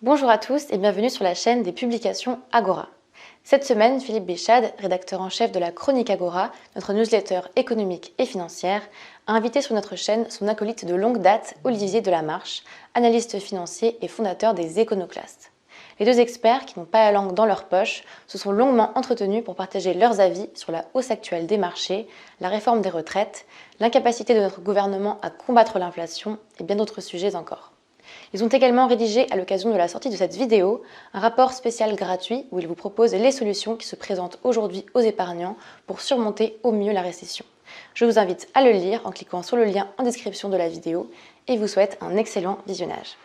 Bonjour à tous et bienvenue sur la chaîne des publications Agora. Cette semaine, Philippe Béchade, rédacteur en chef de la Chronique Agora, notre newsletter économique et financière, a invité sur notre chaîne son acolyte de longue date, Olivier Delamarche, analyste financier et fondateur des Éconoclastes. Les deux experts, qui n'ont pas la langue dans leur poche, se sont longuement entretenus pour partager leurs avis sur la hausse actuelle des marchés, la réforme des retraites, l'incapacité de notre gouvernement à combattre l'inflation et bien d'autres sujets encore. Ils ont également rédigé, à l'occasion de la sortie de cette vidéo, un rapport spécial gratuit où ils vous proposent les solutions qui se présentent aujourd'hui aux épargnants pour surmonter au mieux la récession. Je vous invite à le lire en cliquant sur le lien en description de la vidéo et vous souhaite un excellent visionnage.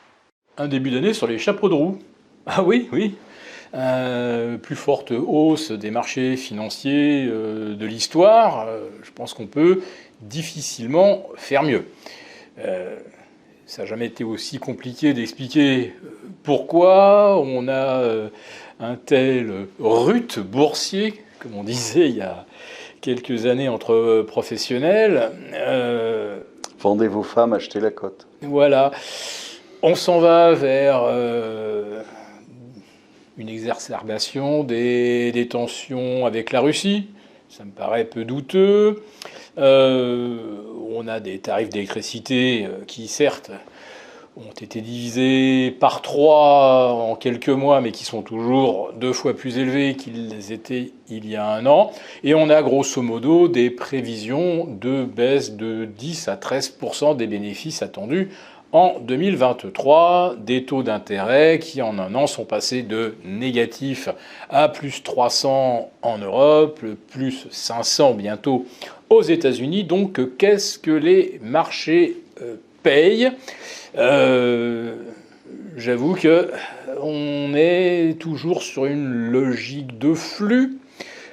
Un début d'année sur les chapeaux de roue. Ah oui. Plus forte hausse des marchés financiers de l'histoire. Je pense qu'on peut difficilement faire mieux. Ça n'a jamais été aussi compliqué d'expliquer pourquoi on a un tel rut boursier, comme on disait il y a quelques années entre professionnels. Vendez vos femmes, achetez la cote. Voilà. On s'en va vers une exacerbation des tensions avec la Russie. Ça me paraît peu douteux. On a des tarifs d'électricité qui, certes, ont été divisés par 3 en quelques mois, mais qui sont toujours 2 fois plus élevés qu'ils étaient il y a un an. Et on a grosso modo des prévisions de baisse de 10 à 13% des bénéfices attendus en 2023, des taux d'intérêt qui en un an sont passés de négatif à plus 300 en Europe, plus 500 bientôt aux États-Unis. Donc qu'est-ce que les marchés payent ? J'avoue que on est toujours sur une logique de flux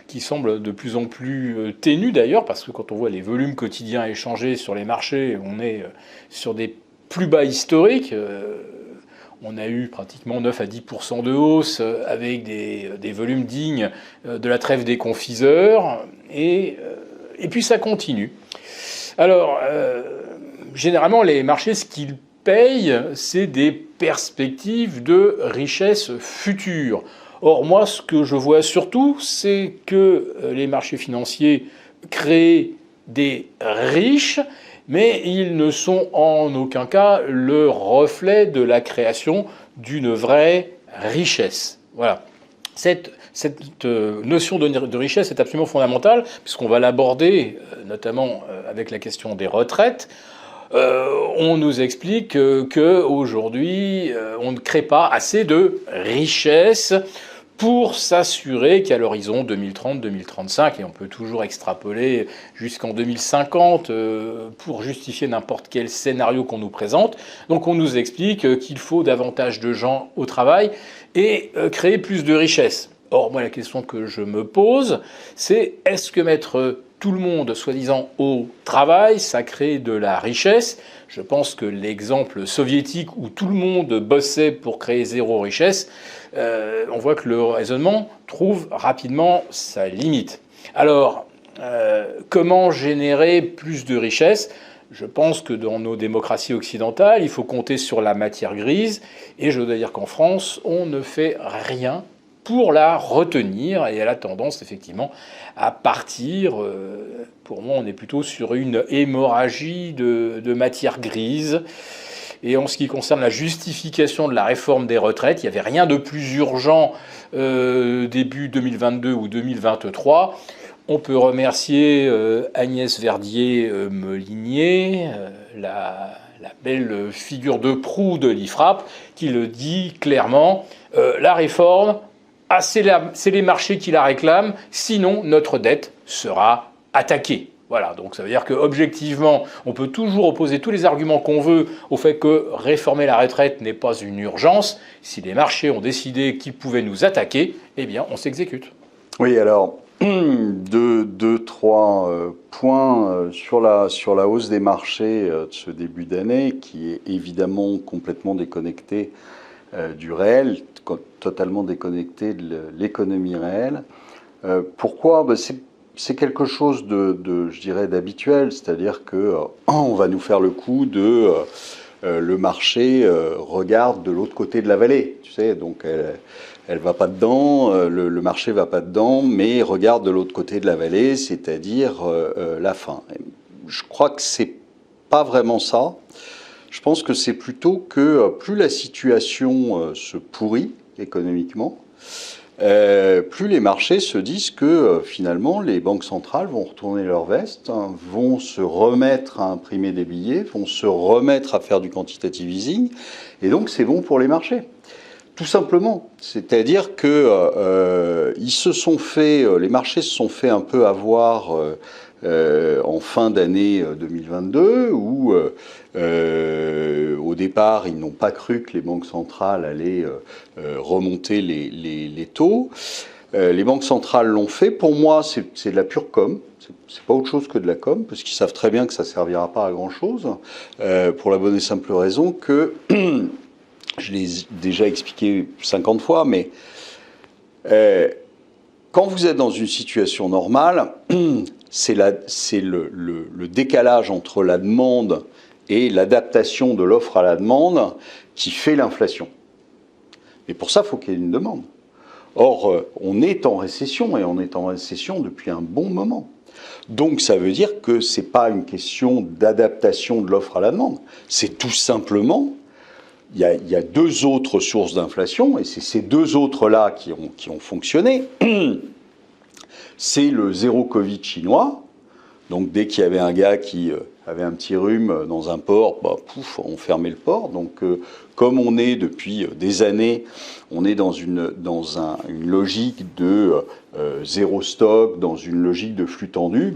qui semble de plus en plus ténue d'ailleurs, parce que quand on voit les volumes quotidiens échangés sur les marchés, on est sur des plus bas historiques. On a eu pratiquement 9 à 10% de hausse avec des volumes dignes de la trêve des confiseurs. Et puis ça continue. Alors, généralement, les marchés, ce qu'ils payent, c'est des perspectives de richesse future. Or, moi, ce que je vois surtout, c'est que les marchés financiers créent des riches, mais ils ne sont en aucun cas le reflet de la création d'une vraie richesse. Voilà. Cette notion de richesse est absolument fondamentale, puisqu'on va l'aborder notamment avec la question des retraites. On nous explique qu'aujourd'hui, on ne crée pas assez de richesse pour s'assurer qu'à l'horizon 2030-2035, et on peut toujours extrapoler jusqu'en 2050 pour justifier n'importe quel scénario qu'on nous présente, donc on nous explique qu'il faut davantage de gens au travail et créer plus de richesses. Or, moi, la question que je me pose, c'est est-ce que mettre tout le monde, soi-disant, au travail, ça crée de la richesse ? Je pense que l'exemple soviétique où tout le monde bossait pour créer zéro richesse, on voit que le raisonnement trouve rapidement sa limite. Alors, comment générer plus de richesse ? Je pense que dans nos démocraties occidentales, il faut compter sur la matière grise, et je dois dire qu'en France, on ne fait rien pour la retenir, et elle a tendance effectivement à partir. Pour moi, on est plutôt sur une hémorragie de matière grise. Et en ce qui concerne la justification de la réforme des retraites, il n'y avait rien de plus urgent début 2022 ou 2023. On peut remercier Agnès Verdier-Molinier, la belle figure de proue de l'IFRAP, qui le dit clairement, la réforme, c'est les marchés qui la réclament, sinon notre dette sera attaquée. Voilà, donc ça veut dire qu'objectivement, on peut toujours opposer tous les arguments qu'on veut au fait que réformer la retraite n'est pas une urgence. Si les marchés ont décidé qu'ils pouvaient nous attaquer, eh bien on s'exécute. Oui, alors, trois points sur la hausse des marchés de ce début d'année, qui est évidemment complètement déconnecté du réel, totalement déconnecté de l'économie réelle. Pourquoi ? C'est quelque chose je dirais, d'habituel, c'est-à-dire que on va nous faire le coup de le marché regarde de l'autre côté de la vallée, tu sais, donc elle va pas dedans, le marché va pas dedans, mais regarde de l'autre côté de la vallée, c'est-à-dire la fin. Je crois que c'est pas vraiment ça. Je pense que c'est plutôt que plus la situation se pourrit économiquement, plus les marchés se disent que finalement les banques centrales vont retourner leur veste, hein, vont se remettre à imprimer des billets, vont se remettre à faire du quantitative easing, et donc c'est bon pour les marchés. Tout simplement, c'est-à-dire que les marchés se sont fait un peu avoir en fin d'année 2022, où au départ ils n'ont pas cru que les banques centrales allaient remonter les taux. Les banques centrales l'ont fait. Pour moi, c'est de la pure com. C'est pas autre chose que de la com, parce qu'ils savent très bien que ça servira pas à grand chose, pour la bonne et simple raison que je l'ai déjà expliqué 50 fois, mais quand vous êtes dans une situation normale, c'est le décalage entre la demande et l'adaptation de l'offre à la demande qui fait l'inflation. Et pour ça, il faut qu'il y ait une demande. Or, on est en récession, et on est en récession depuis un bon moment. Donc ça veut dire que ce n'est pas une question d'adaptation de l'offre à la demande, c'est tout simplement... Il y a deux autres sources d'inflation, et c'est ces deux autres-là qui ont fonctionné. C'est le zéro Covid chinois. Donc dès qu'il y avait un gars qui avait un petit rhume dans un port, pouf, on fermait le port. Donc comme on est depuis des années, on est dans une logique de zéro stock, dans une logique de flux tendu,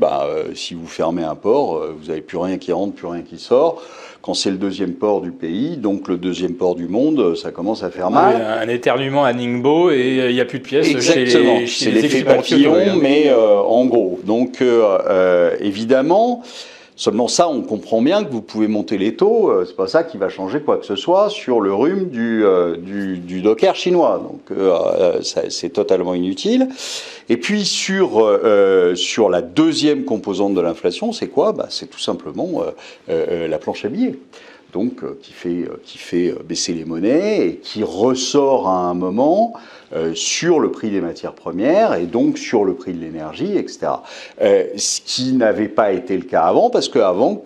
si vous fermez un port, vous n'avez plus rien qui rentre, plus rien qui sort. Quand c'est le deuxième port du pays, donc le deuxième port du monde, ça commence à faire mal. Un éternuement à Ningbo et il n'y a plus de pièces. Exactement, c'est l'effet papillon, mais en gros. Donc évidemment, seulement ça, on comprend bien que vous pouvez monter les taux, c'est pas ça qui va changer quoi que ce soit sur le rhume du docker chinois. Donc c'est totalement inutile. Et puis sur la deuxième composante de l'inflation, c'est quoi ? C'est tout simplement la planche à billets. Donc qui fait baisser les monnaies et qui ressort à un moment sur le prix des matières premières et donc sur le prix de l'énergie, etc. Ce qui n'avait pas été le cas avant, parce qu'avant,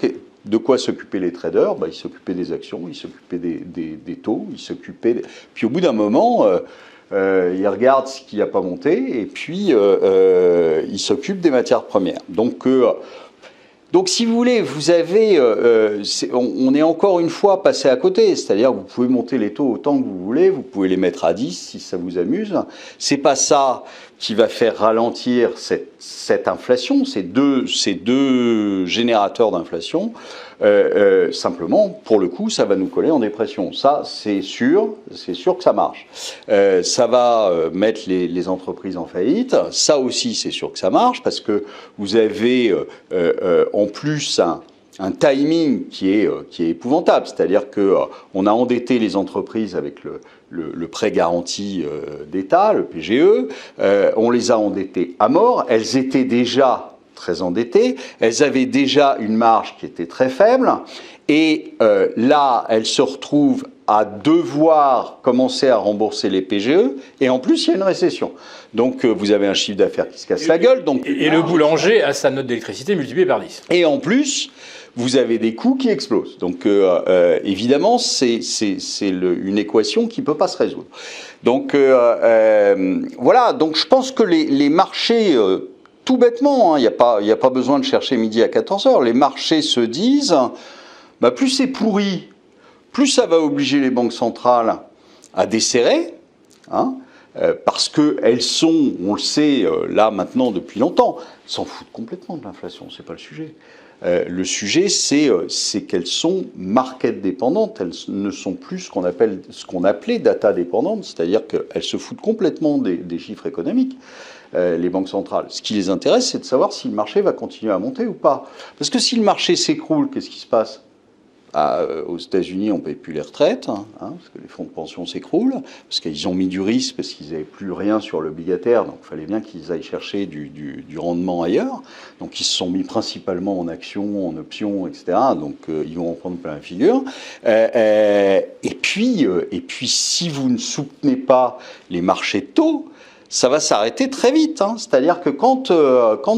de quoi s'occupaient les traders ? Ils s'occupaient des actions, ils s'occupaient des taux, ils s'occupaient... Puis au bout d'un moment... ils regardent ce qui n'a pas monté et puis ils s'occupent des matières premières. Donc si vous voulez, vous avez, on est encore une fois passé à côté, c'est-à-dire que vous pouvez monter les taux autant que vous voulez, vous pouvez les mettre à 10 si ça vous amuse. C'est pas ça qui va faire ralentir cette inflation, ces deux générateurs d'inflation. Simplement, pour le coup, ça va nous coller en dépression. Ça, c'est sûr que ça marche. Ça va mettre les entreprises en faillite. Ça aussi, c'est sûr que ça marche, parce que vous avez en plus un timing qui est épouvantable. C'est-à-dire qu'on a endetté les entreprises avec le prêt garanti d'État, le PGE. On les a endettées à mort. Elles étaient déjà très endettées, elles avaient déjà une marge qui était très faible, et là, elles se retrouvent à devoir commencer à rembourser les PGE, et en plus, il y a une récession. Donc, vous avez un chiffre d'affaires qui se casse la gueule. Donc, et le boulanger a sa note d'électricité multipliée par 10. Et en plus, vous avez des coûts qui explosent. Donc, évidemment, c'est une équation qui ne peut pas se résoudre. Donc, voilà. Donc, je pense que les marchés... tout bêtement, il n'y a pas besoin de chercher midi à 14h. Les marchés se disent, plus c'est pourri, plus ça va obliger les banques centrales à desserrer, parce qu'elles sont, on le sait là maintenant depuis longtemps, elles s'en foutent complètement de l'inflation, c'est pas le sujet. Le sujet, c'est qu'elles sont market dépendantes, elles ne sont plus ce qu'on appelait data dépendantes, c'est-à-dire qu'elles se foutent complètement des chiffres économiques. Les banques centrales. Ce qui les intéresse, c'est de savoir si le marché va continuer à monter ou pas. Parce que si le marché s'écroule, qu'est-ce qui se passe ? Aux États-Unis, on ne paye plus les retraites, parce que les fonds de pension s'écroulent, parce qu'ils ont mis du risque, parce qu'ils n'avaient plus rien sur l'obligataire, donc il fallait bien qu'ils aillent chercher du rendement ailleurs. Donc ils se sont mis principalement en actions, en options, etc. Donc ils vont en prendre plein la figure. Et puis, si vous ne soutenez pas les marchés de taux, ça va s'arrêter très vite. C'est-à-dire que quand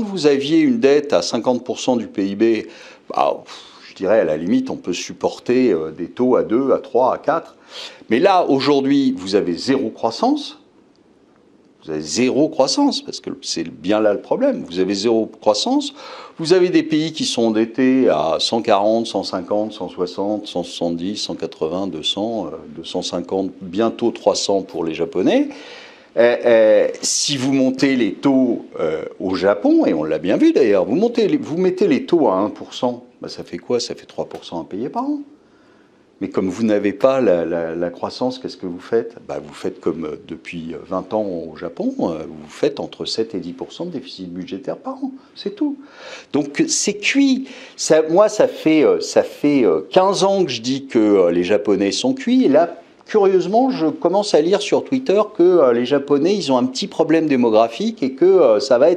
vous aviez une dette à 50% du PIB, je dirais, à la limite, on peut supporter des taux à 2, à 3, à 4. Mais là, aujourd'hui, vous avez zéro croissance. Vous avez zéro croissance, parce que c'est bien là le problème. Vous avez zéro croissance. Vous avez des pays qui sont endettés à 140, 150, 160, 170, 180, 200, 250, bientôt 300 pour les Japonais. Si vous montez les taux au Japon, et on l'a bien vu d'ailleurs, vous mettez les taux à 1%, ça fait quoi? Ça fait 3% à payer par an. Mais comme vous n'avez pas la croissance, qu'est-ce que vous faites? Vous faites comme depuis 20 ans au Japon, vous faites entre 7 et 10% de déficit budgétaire par an, c'est tout. Donc c'est cuit. Moi, ça fait 15 ans que je dis que les Japonais sont cuits, et là, curieusement, je commence à lire sur Twitter que les Japonais, ils ont un petit problème démographique et que ça va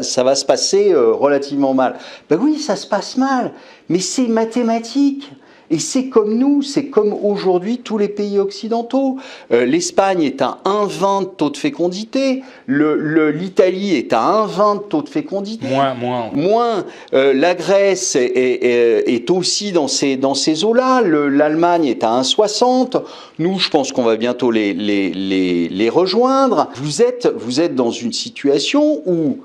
se passer relativement mal. Oui, ça se passe mal, mais c'est mathématique. Et c'est comme nous, c'est comme aujourd'hui tous les pays occidentaux. L'Espagne est à 1,20 de taux de fécondité, l'Italie est à 1,20 de taux de fécondité. Moins. La Grèce est aussi dans ces eaux-là. L'Allemagne est à 1,60. Nous, je pense qu'on va bientôt les rejoindre. Vous êtes dans une situation où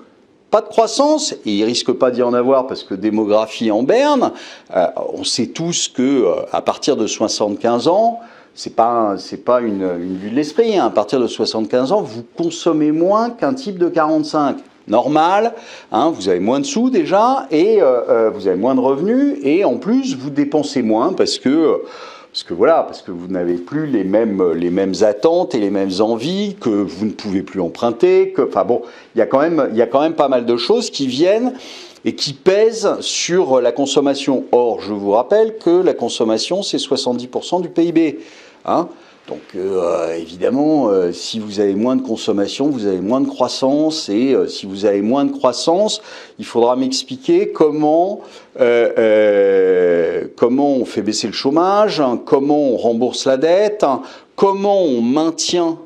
pas de croissance, et il risque pas d'y en avoir parce que démographie en berne. On sait tous que à partir de 75 ans, c'est pas une vue de l'esprit. À partir de 75 ans, vous consommez moins qu'un type de 45. Normal, vous avez moins de sous déjà, et vous avez moins de revenus, et en plus vous dépensez moins parce que vous n'avez plus les mêmes attentes et les mêmes envies, que vous ne pouvez plus emprunter, il y a quand même pas mal de choses qui viennent et qui pèsent sur la consommation. Or, je vous rappelle que la consommation, c'est 70% du PIB. Donc, évidemment, si vous avez moins de consommation, vous avez moins de croissance. Et si vous avez moins de croissance, il faudra m'expliquer comment on fait baisser le chômage, comment on rembourse la dette, comment on maintient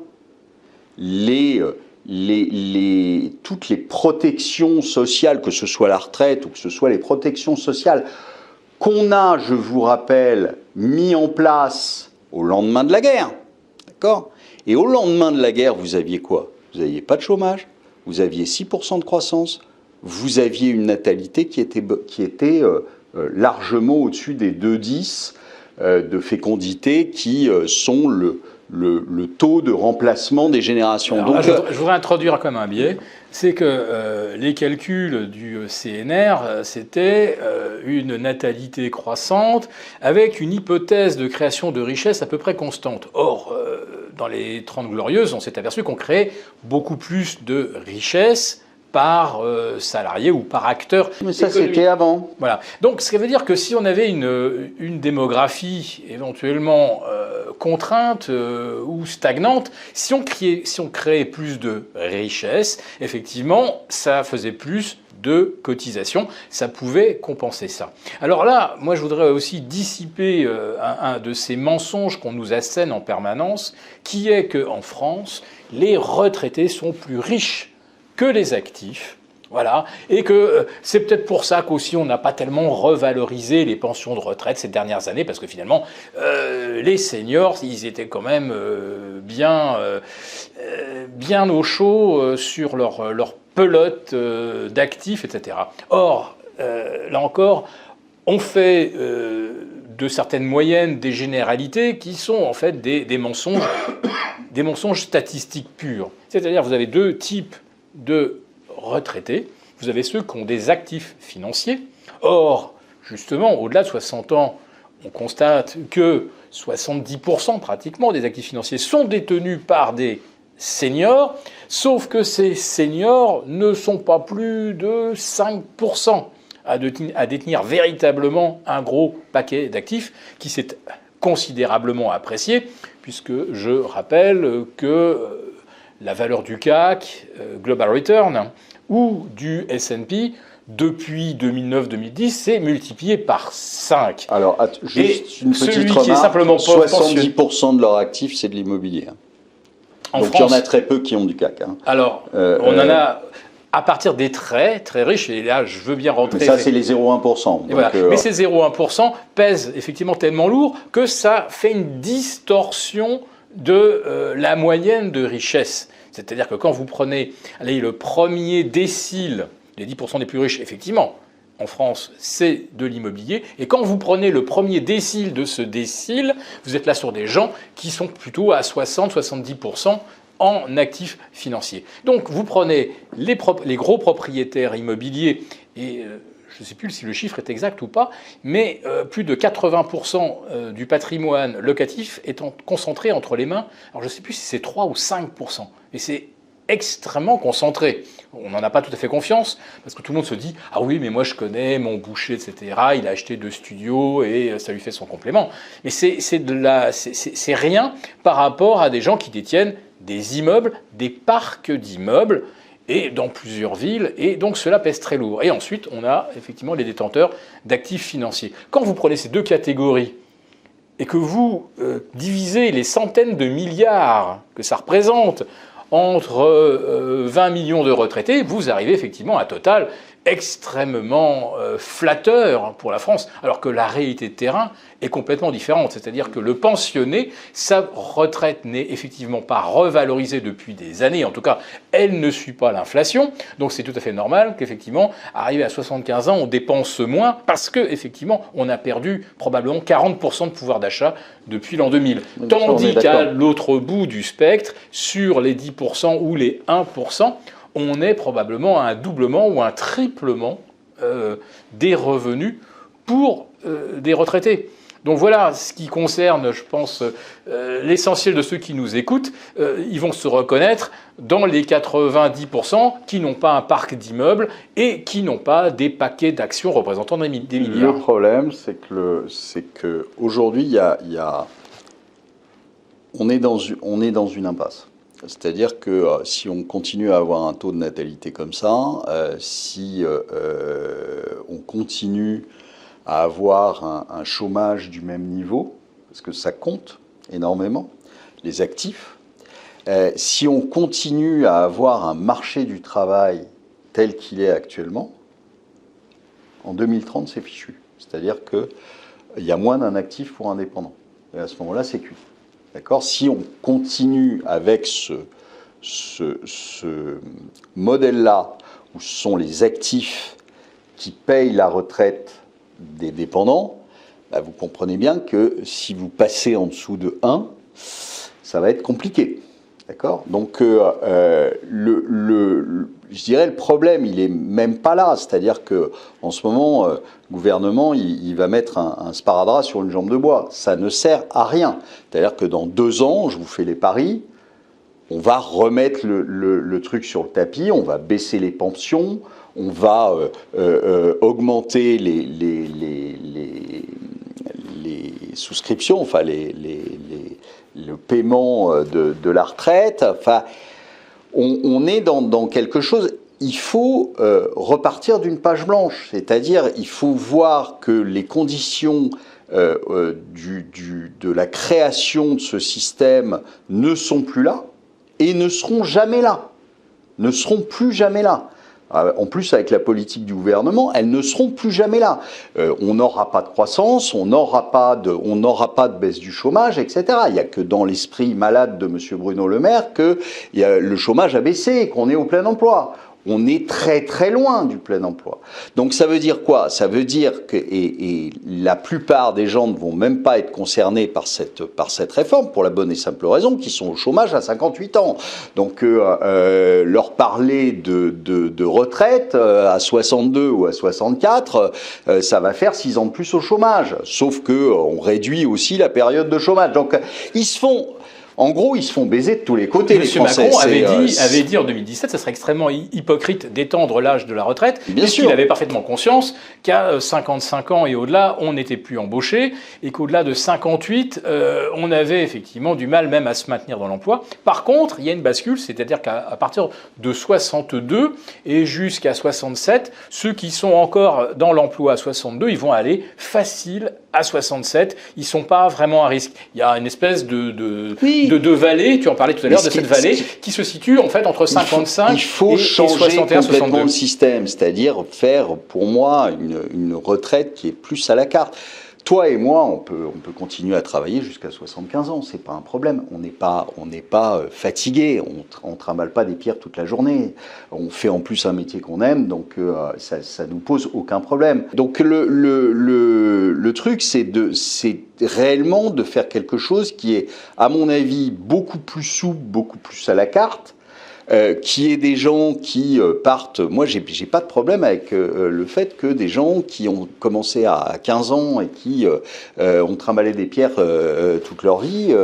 toutes les protections sociales, que ce soit la retraite ou que ce soit les protections sociales qu'on a, je vous rappelle, mis en place au lendemain de la guerre, d'accord? Et au lendemain de la guerre, vous aviez quoi? Vous n'aviez pas de chômage, vous aviez 6% de croissance, vous aviez une natalité qui était largement au-dessus des 2,10 de fécondité, qui sont le taux de remplacement des générations. Alors, donc, je voudrais introduire comme un biais, c'est que les calculs du CNR, c'était une natalité croissante avec une hypothèse de création de richesse à peu près constante. Or, dans les 30 Glorieuses, on s'est aperçu qu'on créait beaucoup plus de richesse par salarié ou par acteur. Mais ça, c'était avant. Voilà. Donc, ce qui veut dire que si on avait une démographie éventuellement contrainte ou stagnante, si on créait plus de richesse, effectivement, ça faisait plus de cotisations, ça pouvait compenser ça. Alors là, moi je voudrais aussi dissiper un de ces mensonges qu'on nous assène en permanence, qui est qu'en France, les retraités sont plus riches que les actifs. Voilà, et que c'est peut-être pour ça qu'aussi on n'a pas tellement revalorisé les pensions de retraite ces dernières années, parce que finalement, les seniors, ils étaient quand même bien au chaud sur leur pelote d'actifs, etc. Or, là encore, on fait de certaines moyennes des généralités qui sont en fait des mensonges statistiques purs. C'est-à-dire, vous avez deux types de retraités, vous avez ceux qui ont des actifs financiers. Or, justement, au-delà de 60 ans, on constate que 70% pratiquement des actifs financiers sont détenus par des seniors, sauf que ces seniors ne sont pas plus de 5%. à détenir véritablement un gros paquet d'actifs qui s'est considérablement apprécié, puisque je rappelle que la valeur du CAC, Global Return, ou du S&P, depuis 2009-2010, s'est multiplié par 5. Alors, juste une petite celui remarque, qui est simplement pas 70% de leurs actifs, c'est de l'immobilier. En Donc, France, il y en a très peu qui ont du CAC. Alors, on en a à partir des très, très riches, et là, je veux bien rentrer... Ça, c'est les 0,1%. Donc, voilà. Mais ces 0,1% pèsent effectivement tellement lourd que ça fait une distorsion de la moyenne de richesse. C'est-à-dire que quand vous prenez le premier décile, les 10% des plus riches, effectivement, en France, c'est de l'immobilier. Et quand vous prenez le premier décile de ce décile, vous êtes là sur des gens qui sont plutôt à 60-70% en actifs financiers. Donc vous prenez les gros propriétaires immobiliers, et je ne sais plus si le chiffre est exact ou pas, mais plus de 80% du patrimoine locatif est concentré entre les mains, alors je ne sais plus si c'est 3 ou 5%, mais c'est extrêmement concentré. On n'en a pas tout à fait confiance, parce que tout le monde se dit « Ah oui, mais moi je connais mon boucher, etc. Il a acheté 2 studios et ça lui fait son complément. » Mais c'est rien par rapport à des gens qui détiennent des immeubles, des parcs d'immeubles, et dans plusieurs villes, et donc cela pèse très lourd. Et ensuite, on a effectivement les détenteurs d'actifs financiers. Quand vous prenez ces deux catégories, et que vous divisez les centaines de milliards que ça représente entre 20 millions de retraités, vous arrivez effectivement à un total extrêmement flatteur pour la France, alors que la réalité de terrain est complètement différente. C'est-à-dire que le pensionné, sa retraite n'est effectivement pas revalorisée depuis des années. En tout cas, elle ne suit pas l'inflation. Donc c'est tout à fait normal qu'effectivement, arrivé à 75 ans, on dépense moins parce qu'effectivement, on a perdu probablement 40% de pouvoir d'achat depuis l'an 2000. Tandis qu'à l'autre bout du spectre, sur les 10% ou les 1%, on est probablement à un doublement ou un triplement des revenus pour des retraités. Donc voilà ce qui concerne, je pense, l'essentiel de ceux qui nous écoutent. Ils vont se reconnaître dans les 90% qui n'ont pas un parc d'immeubles et qui n'ont pas des paquets d'actions représentant des milliards. Le problème, c'est que aujourd'hui, on est dans une impasse. C'est-à-dire que si on continue à avoir un taux de natalité comme ça, si on continue à avoir un chômage du même niveau, parce que ça compte énormément, les actifs, si on continue à avoir un marché du travail tel qu'il est actuellement, en 2030, c'est fichu. C'est-à-dire qu'il y a moins d'un actif pour un dépendant. Et à ce moment-là, c'est cuit. D'accord ? Si on continue avec ce modèle-là, où ce sont les actifs qui payent la retraite des dépendants, bah vous comprenez bien que si vous passez en dessous de 1, ça va être compliqué. D'accord ? Donc, je dirais le problème, il est même pas là. C'est-à-dire qu'en ce moment, le gouvernement, il va mettre un sparadrap sur une jambe de bois. Ça ne sert à rien. C'est-à-dire que dans 2 ans, je vous fais les paris, on va remettre le truc sur le tapis, on va baisser les pensions, on va augmenter les souscriptions, enfin le paiement de la retraite. Enfin, on est dans quelque chose. Il faut repartir d'une page blanche, c'est-à-dire il faut voir que les conditions de la création de ce système ne sont plus là et ne seront jamais là, ne seront plus jamais là. En plus, avec la politique du gouvernement, elles ne seront plus jamais là. On n'aura pas de croissance, on n'aura pas de baisse du chômage, etc. Il n'y a que dans l'esprit malade de M. Bruno Le Maire que le chômage a baissé, qu'on est au plein emploi. On est très très loin du plein emploi. Donc ça veut dire quoi ? Ça veut dire que et la plupart des gens ne vont même pas être concernés par cette réforme, pour la bonne et simple raison qu'ils sont au chômage à 58 ans. Donc leur parler de retraite à 62 ou à 64, ça va faire 6 ans de plus au chômage. Sauf que on réduit aussi la période de chômage. Donc ils se font... En gros, ils se font baiser de tous les côtés, les Monsieur Français. Macron avait dit en 2017, ça serait extrêmement hypocrite d'étendre l'âge de la retraite, puisqu'il avait parfaitement conscience qu'à 55 ans et au-delà, on n'était plus embauché, et qu'au-delà de 58, on avait effectivement du mal même à se maintenir dans l'emploi. Par contre, il y a une bascule, c'est-à-dire qu'à partir de 62 et jusqu'à 67, ceux qui sont encore dans l'emploi à 62, ils vont aller facile à 67, ils ne sont pas vraiment à risque. Il y a une espèce de vallée, tu en parlais tout à l'heure, de cette vallée qui se situe en fait entre 55 il faut et changer 61, complètement 62. le système, c'est-à-dire faire, pour moi, une retraite qui est plus à la carte. Toi et moi, on peut continuer à travailler jusqu'à 75 ans, c'est pas un problème. On n'est pas fatigué, on trimballe pas des pierres toute la journée. On fait en plus un métier qu'on aime, donc ça nous pose aucun problème. Donc le truc, c'est réellement de faire quelque chose qui est, à mon avis, beaucoup plus souple, beaucoup plus à la carte. Qui est des gens qui partent. Moi, j'ai pas de problème avec le fait que des gens qui ont commencé à 15 ans et qui ont trimballé des pierres toute leur vie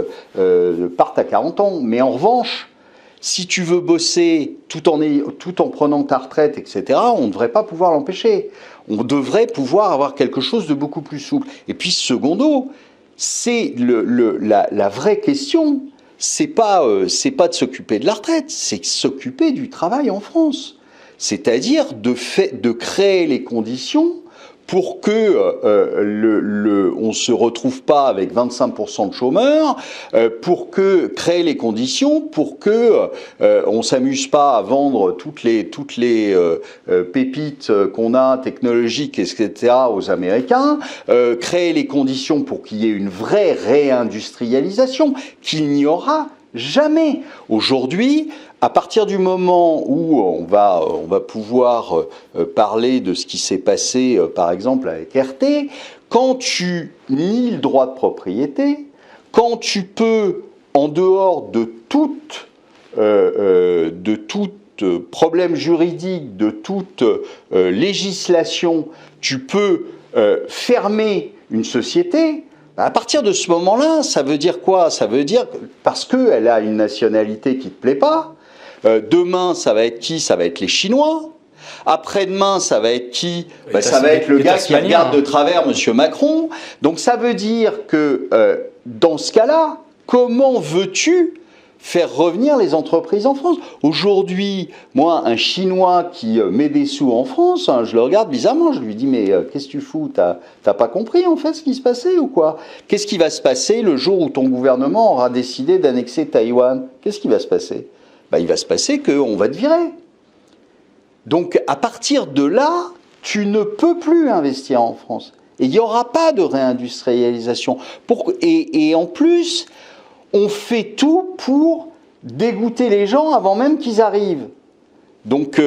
partent à 40 ans. Mais en revanche, si tu veux bosser tout en prenant ta retraite, etc., on ne devrait pas pouvoir l'empêcher. On devrait pouvoir avoir quelque chose de beaucoup plus souple. Et puis, secondo, c'est la vraie question. C'est pas de s'occuper de la retraite, c'est s'occuper du travail en France. C'est-à-dire de créer les conditions pour que on se retrouve pas avec 25% de chômeurs, pour créer les conditions pour que on s'amuse pas à vendre toutes les pépites qu'on a technologiques, etc. aux Américains, créer les conditions pour qu'il y ait une vraie réindustrialisation qu'il n'y aura jamais. Aujourd'hui, à partir du moment où on va pouvoir parler de ce qui s'est passé, par exemple, avec RT, quand tu nies le droit de propriété, quand tu peux, en dehors de tout problème juridique, de toute législation, tu peux fermer une société. À partir de ce moment-là, ça veut dire quoi? Ça veut dire parce qu'elle a une nationalité qui ne te plaît pas. Demain, ça va être qui? Ça va être les Chinois. Après-demain, ça va être qui? Ça va être le gars qui regarde de travers Monsieur Macron. Donc ça veut dire que dans ce cas-là, comment veux-tu faire revenir les entreprises en France? Aujourd'hui, moi, un Chinois qui met des sous en France, je le regarde bizarrement, je lui dis mais qu'est-ce que tu fous? T'as pas compris en fait ce qui se passait ou quoi? Qu'est-ce qui va se passer le jour où ton gouvernement aura décidé d'annexer Taïwan? Qu'est-ce qui va se passer? Il va se passer qu'on va te virer. Donc à partir de là, tu ne peux plus investir en France. Et il n'y aura pas de réindustrialisation. Et en plus, on fait tout pour dégoûter les gens avant même qu'ils arrivent. Donc,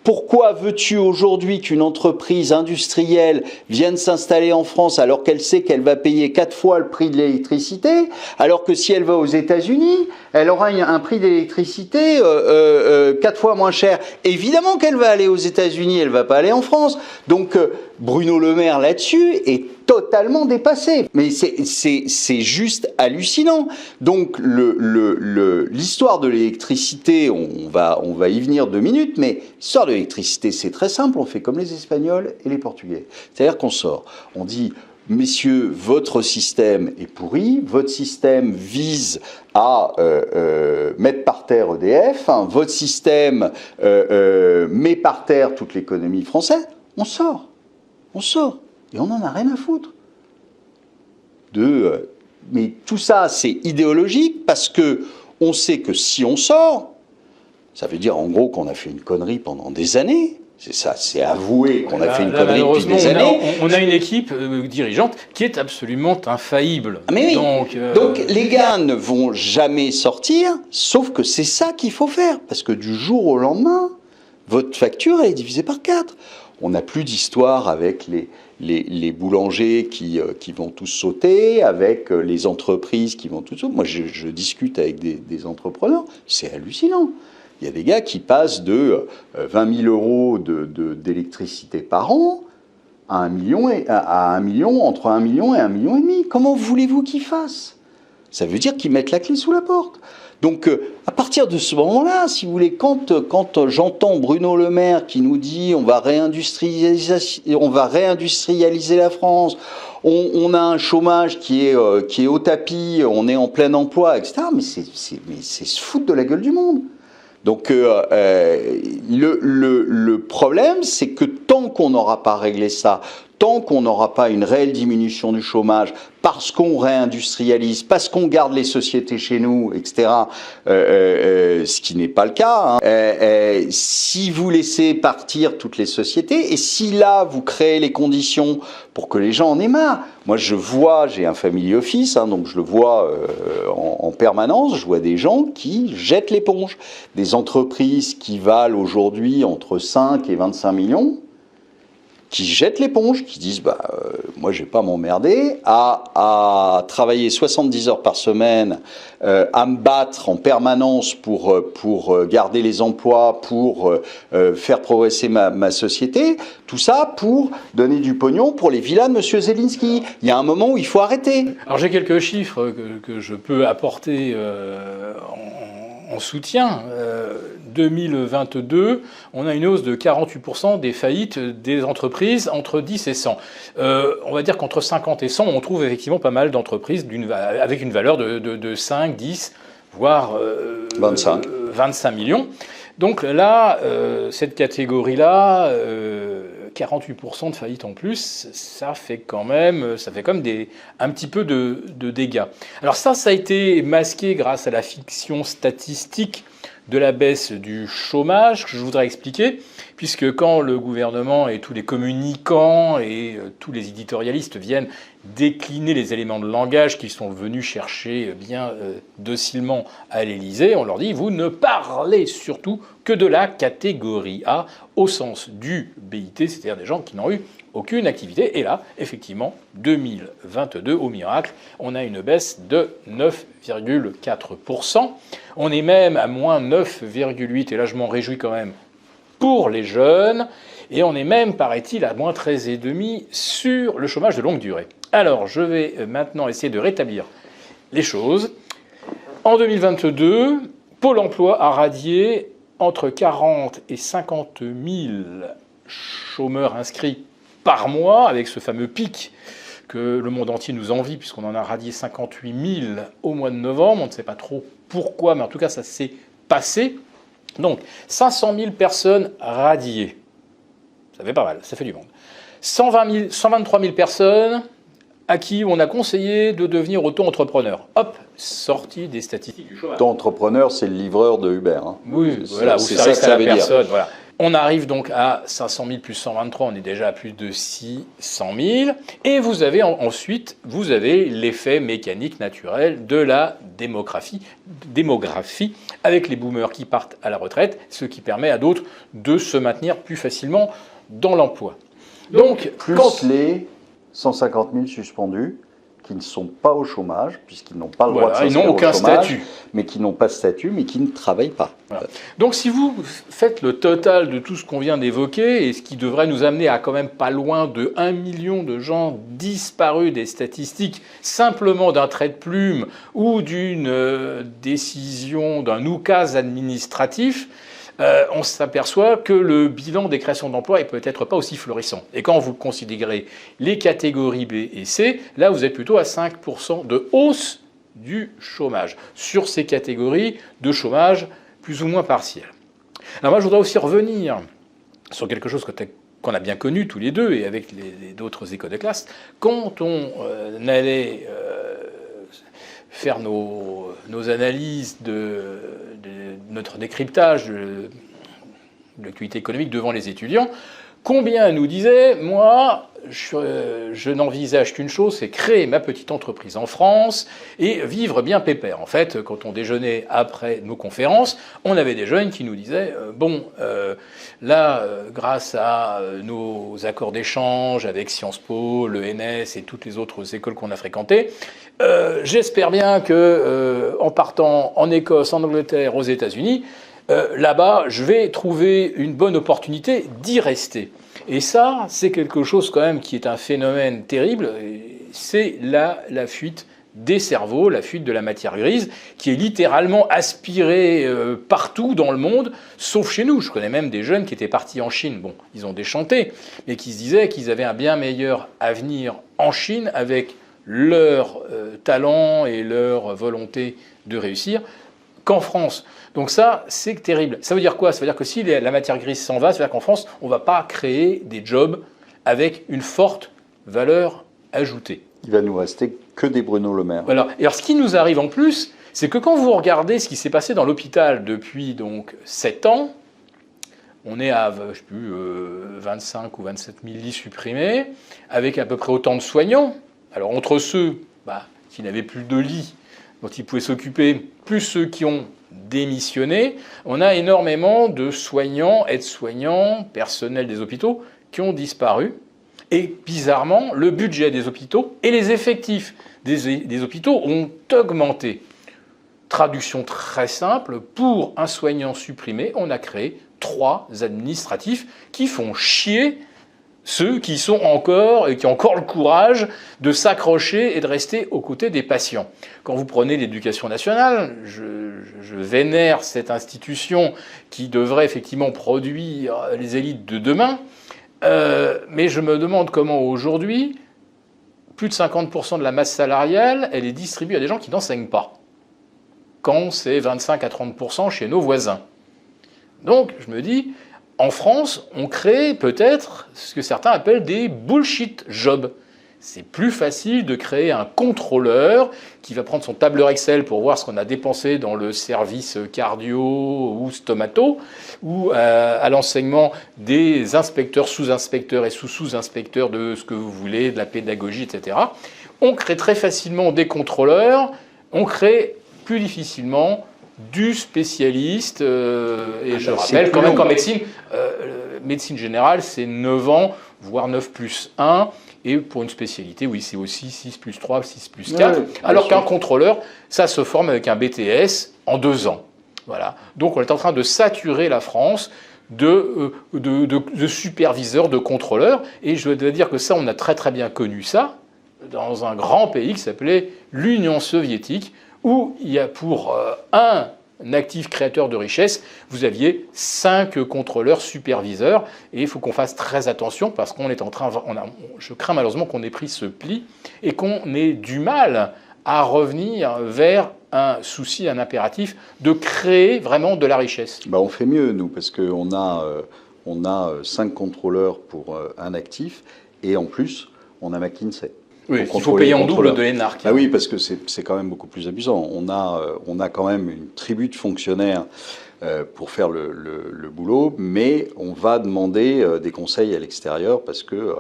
pourquoi veux-tu aujourd'hui qu'une entreprise industrielle vienne s'installer en France alors qu'elle sait qu'elle va payer 4 fois le prix de l'électricité, alors que si elle va aux États-Unis, elle aura un prix d'électricité 4 fois moins cher. Évidemment qu'elle va aller aux États-Unis, elle ne va pas aller en France. Donc, Bruno Le Maire là-dessus est totalement dépassé. Mais c'est juste hallucinant. Donc l'histoire de l'électricité, on va y venir 2 minutes, mais l'histoire de l'électricité, c'est très simple. On fait comme les Espagnols et les Portugais. C'est-à-dire qu'on sort, on dit messieurs, votre système est pourri, votre système vise à mettre par terre EDF, votre système met par terre toute l'économie française. On sort. Et on n'en a rien à foutre. Mais tout ça, c'est idéologique parce que on sait que si on sort, ça veut dire en gros qu'on a fait une connerie pendant des années. C'est ça, c'est avouer qu'on a fait une connerie depuis des années. On a une équipe dirigeante qui est absolument infaillible. Mais oui. Donc les gars ne vont jamais sortir, sauf que c'est ça qu'il faut faire. Parce que du jour au lendemain, votre facture est divisée par 4. On n'a plus d'histoire avec les boulangers qui vont tous sauter, avec les entreprises qui vont tous sauter. Moi, je discute avec des entrepreneurs, c'est hallucinant. Il y a des gars qui passent de 20 000 euros d'électricité par an à 1 million, entre 1 million et 1,5 million. Comment voulez-vous qu'ils fassent? Ça veut dire qu'ils mettent la clé sous la porte. Donc, à partir de ce moment-là, si vous voulez, quand j'entends Bruno Le Maire qui nous dit on va réindustrialiser la France, on a un chômage qui est au tapis, on est en plein emploi, etc. Mais c'est se foutre de la gueule du monde. Donc, le problème, c'est que tant qu'on n'aura pas réglé ça, tant qu'on n'aura pas une réelle diminution du chômage, parce qu'on réindustrialise, parce qu'on garde les sociétés chez nous, etc., ce qui n'est pas le cas, hein, si vous laissez partir toutes les sociétés, et si là, vous créez les conditions pour que les gens en aient marre. Moi, j'ai un family office, hein, donc je le vois en permanence, je vois des gens qui jettent l'éponge. Des entreprises qui valent aujourd'hui entre 5 et 25 millions, qui jettent l'éponge, qui disent moi je vais pas m'emmerder à travailler 70 heures par semaine, à me battre en permanence pour garder les emplois, pour faire progresser ma société, tout ça pour donner du pognon pour les villas de Monsieur Zelensky. Il y a un moment où il faut arrêter. Alors j'ai quelques chiffres que je peux apporter en soutien. 2022, on a une hausse de 48% des faillites des entreprises entre 10 et 100. On va dire qu'entre 50 et 100, on trouve effectivement pas mal d'entreprises avec une valeur de 5, 10, voire 25 millions. Donc là, cette catégorie-là, 48% de faillites en plus, ça fait quand même un petit peu de dégâts. Alors ça a été masqué grâce à la fiction statistique de la baisse du chômage, que je voudrais expliquer, puisque quand le gouvernement et tous les communicants et tous les éditorialistes viennent décliner les éléments de langage qu'ils sont venus chercher bien docilement à l'Élysée, on leur dit « vous ne parlez surtout que de la catégorie A au sens du BIT, c'est-à-dire des gens qui n'ont eu aucune activité ». Et là, effectivement, 2022, au miracle, on a une baisse de 9,4%. On est même à moins 9,8%, et là je m'en réjouis quand même, pour les jeunes. Et on est même, paraît-il, à moins 13,5% sur le chômage de longue durée. Alors, je vais maintenant essayer de rétablir les choses. En 2022, Pôle emploi a radié entre 40 et 50 000 chômeurs inscrits par mois, avec ce fameux pic que le monde entier nous envie, puisqu'on en a radié 58 000 au mois de novembre. On ne sait pas trop pourquoi, mais en tout cas, ça s'est passé. Donc, 500 000 personnes radiées. Ça fait pas mal, ça fait du monde. 123 000 personnes à qui on a conseillé de devenir auto-entrepreneur. Hop, sorti des statistiques du chômage. Auto-entrepreneur, c'est le livreur de Uber. Hein. Oui, voilà, c'est ça que ça veut dire. Voilà. On arrive donc à 500 000 plus 123, on est déjà à plus de 600 000. Et vous avez ensuite, l'effet mécanique naturel de la démographie, avec les boomers qui partent à la retraite, ce qui permet à d'autres de se maintenir plus facilement dans l'emploi. Donc, les 150 000 suspendus qui ne sont pas au chômage, puisqu'ils n'ont pas le droit de s'inscrire ils n'ont aucun statut. Mais qui n'ont pas de statut, mais qui ne travaillent pas. Voilà. Donc si vous faites le total de tout ce qu'on vient d'évoquer, et ce qui devrait nous amener à quand même pas loin de 1 million de gens disparus des statistiques, simplement d'un trait de plume ou d'une décision, d'un oukase administratif, on s'aperçoit que le bilan des créations d'emplois est peut-être pas aussi florissant. Et quand vous considérez les catégories B et C, là vous êtes plutôt à 5% de hausse du chômage sur ces catégories de chômage plus ou moins partiel. Alors moi je voudrais aussi revenir sur quelque chose qu'on a bien connu tous les deux et avec d'autres écoles de classe. Quand on allait faire nos analyses de notre décryptage de l'actualité économique devant les étudiants, combien nous disaient, moi, je n'envisage qu'une chose, c'est créer ma petite entreprise en France et vivre bien pépère. En fait, quand on déjeunait après nos conférences, on avait des jeunes qui nous disaient, grâce à nos accords d'échange avec Sciences Po, l'ENS et toutes les autres écoles qu'on a fréquentées, j'espère bien que en partant en Écosse, en Angleterre, aux États-Unis, là-bas, je vais trouver une bonne opportunité d'y rester. Et ça, c'est quelque chose quand même qui est un phénomène terrible, c'est la fuite des cerveaux, la fuite de la matière grise, qui est littéralement aspirée partout dans le monde, sauf chez nous. Je connais même des jeunes qui étaient partis en Chine. Bon, ils ont déchanté, mais qui se disaient qu'ils avaient un bien meilleur avenir en Chine avec leur talent et leur volonté de réussir qu'en France. Donc ça, c'est terrible. Ça veut dire quoi? Ça veut dire que si la matière grise s'en va, ça veut dire qu'en France, on ne va pas créer des jobs avec une forte valeur ajoutée. Il va nous rester que des Bruno Le Maire. Voilà. Et alors, ce qui nous arrive en plus, c'est que quand vous regardez ce qui s'est passé dans l'hôpital depuis donc 7 ans, on est à, je sais plus, 25 ou 27 000 lits supprimés, avec à peu près autant de soignants. Alors, entre ceux qui n'avaient plus de lits dont ils pouvaient s'occuper, plus ceux qui ont démissionné, on a énormément de soignants, aides-soignants, personnels des hôpitaux qui ont disparu. Et bizarrement, le budget des hôpitaux et les effectifs des hôpitaux ont augmenté. Traduction très simple, pour un soignant supprimé, on a créé 3 administratifs qui font chier ceux qui sont encore et qui ont encore le courage de s'accrocher et de rester aux côtés des patients. Quand vous prenez l'éducation nationale, je vénère cette institution qui devrait effectivement produire les élites de demain, mais je me demande comment aujourd'hui, plus de 50% de la masse salariale, elle est distribuée à des gens qui n'enseignent pas, quand c'est 25 à 30% chez nos voisins. Donc je me dis, en France, on crée peut-être ce que certains appellent des bullshit jobs. C'est plus facile de créer un contrôleur qui va prendre son tableur Excel pour voir ce qu'on a dépensé dans le service cardio ou stomato, ou à l'enseignement des inspecteurs, sous-inspecteurs et sous-sous-inspecteurs de ce que vous voulez, de la pédagogie, etc. On crée très facilement des contrôleurs, on crée plus difficilement du spécialiste, et je rappelle quand même qu'en médecine, médecine générale, c'est 9 ans, voire 9 plus 1, et pour une spécialité, oui, c'est aussi 6 plus 3, 6 plus 4, alors qu'un contrôleur, ça se forme avec un BTS en 2 ans. Voilà. Donc on est en train de saturer la France de superviseurs, de contrôleurs, et je dois dire que ça, on a très très bien connu ça dans un grand pays qui s'appelait l'Union soviétique, où il y a pour un actif créateur de richesse, vous aviez 5 contrôleurs superviseurs. Et il faut qu'on fasse très attention parce qu'on est en train, je crains malheureusement qu'on ait pris ce pli et qu'on ait du mal à revenir vers un souci, un impératif de créer vraiment de la richesse. On fait mieux, nous, parce qu'on a 5 contrôleurs pour un actif et en plus, on a McKinsey. Oui, il faut payer en double de l'énarque. Ah oui, parce que c'est quand même beaucoup plus abusant. On a quand même une tribu de fonctionnaires pour faire le boulot, mais on va demander des conseils à l'extérieur parce que...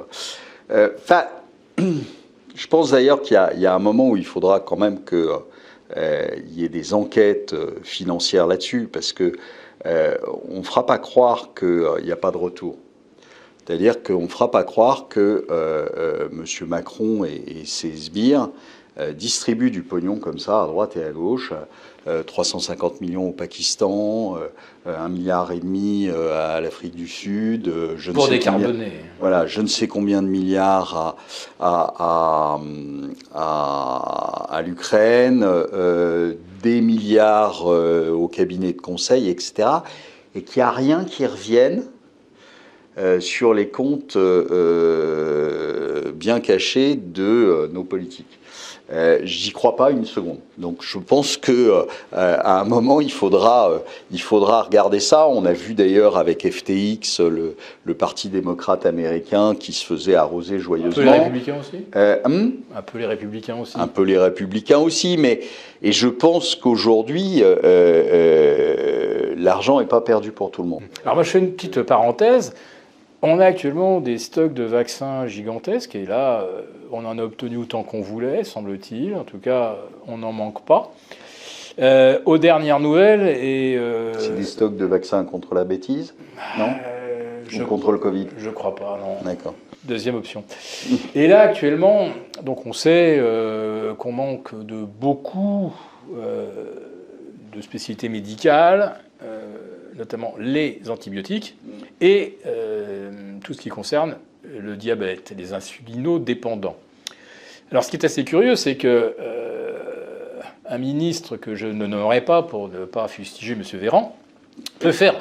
je pense d'ailleurs qu'il y a un moment où il faudra quand même qu'il y ait des enquêtes financières là-dessus, parce que on ne fera pas croire qu'il n'y a pas de retour. C'est-à-dire qu'on ne fera pas croire que M. Macron et ses sbires distribuent du pognon comme ça à droite et à gauche, 350 millions au Pakistan, 1,5 milliard à l'Afrique du Sud, pour décarboner. Voilà, je ne sais combien de milliards à l'Ukraine, des milliards au cabinet de conseil, etc. Et qu'il n'y a rien qui revienne sur les comptes bien cachés de nos politiques. J'y crois pas une seconde. Donc je pense que à un moment il faudra regarder ça. On a vu d'ailleurs avec FTX le Parti démocrate américain qui se faisait arroser joyeusement. Un peu les républicains aussi. Un peu les républicains aussi. Un peu les républicains aussi, et je pense qu'aujourd'hui l'argent n'est pas perdu pour tout le monde. Alors moi je fais une petite parenthèse. On a actuellement des stocks de vaccins gigantesques et là, on en a obtenu autant qu'on voulait, semble-t-il. En tout cas, on n'en manque pas. Aux dernières nouvelles... C'est des stocks de vaccins contre la bêtise, non ou contre le Covid? Je crois pas, non. D'accord. Deuxième option. Et là, actuellement, donc on sait qu'on manque de beaucoup de spécialités médicales, notamment les antibiotiques, et tout ce qui concerne le diabète, les insulinodépendants. Alors ce qui est assez curieux, c'est que un ministre que je ne nommerai pas pour ne pas fustiger M. Véran peut faire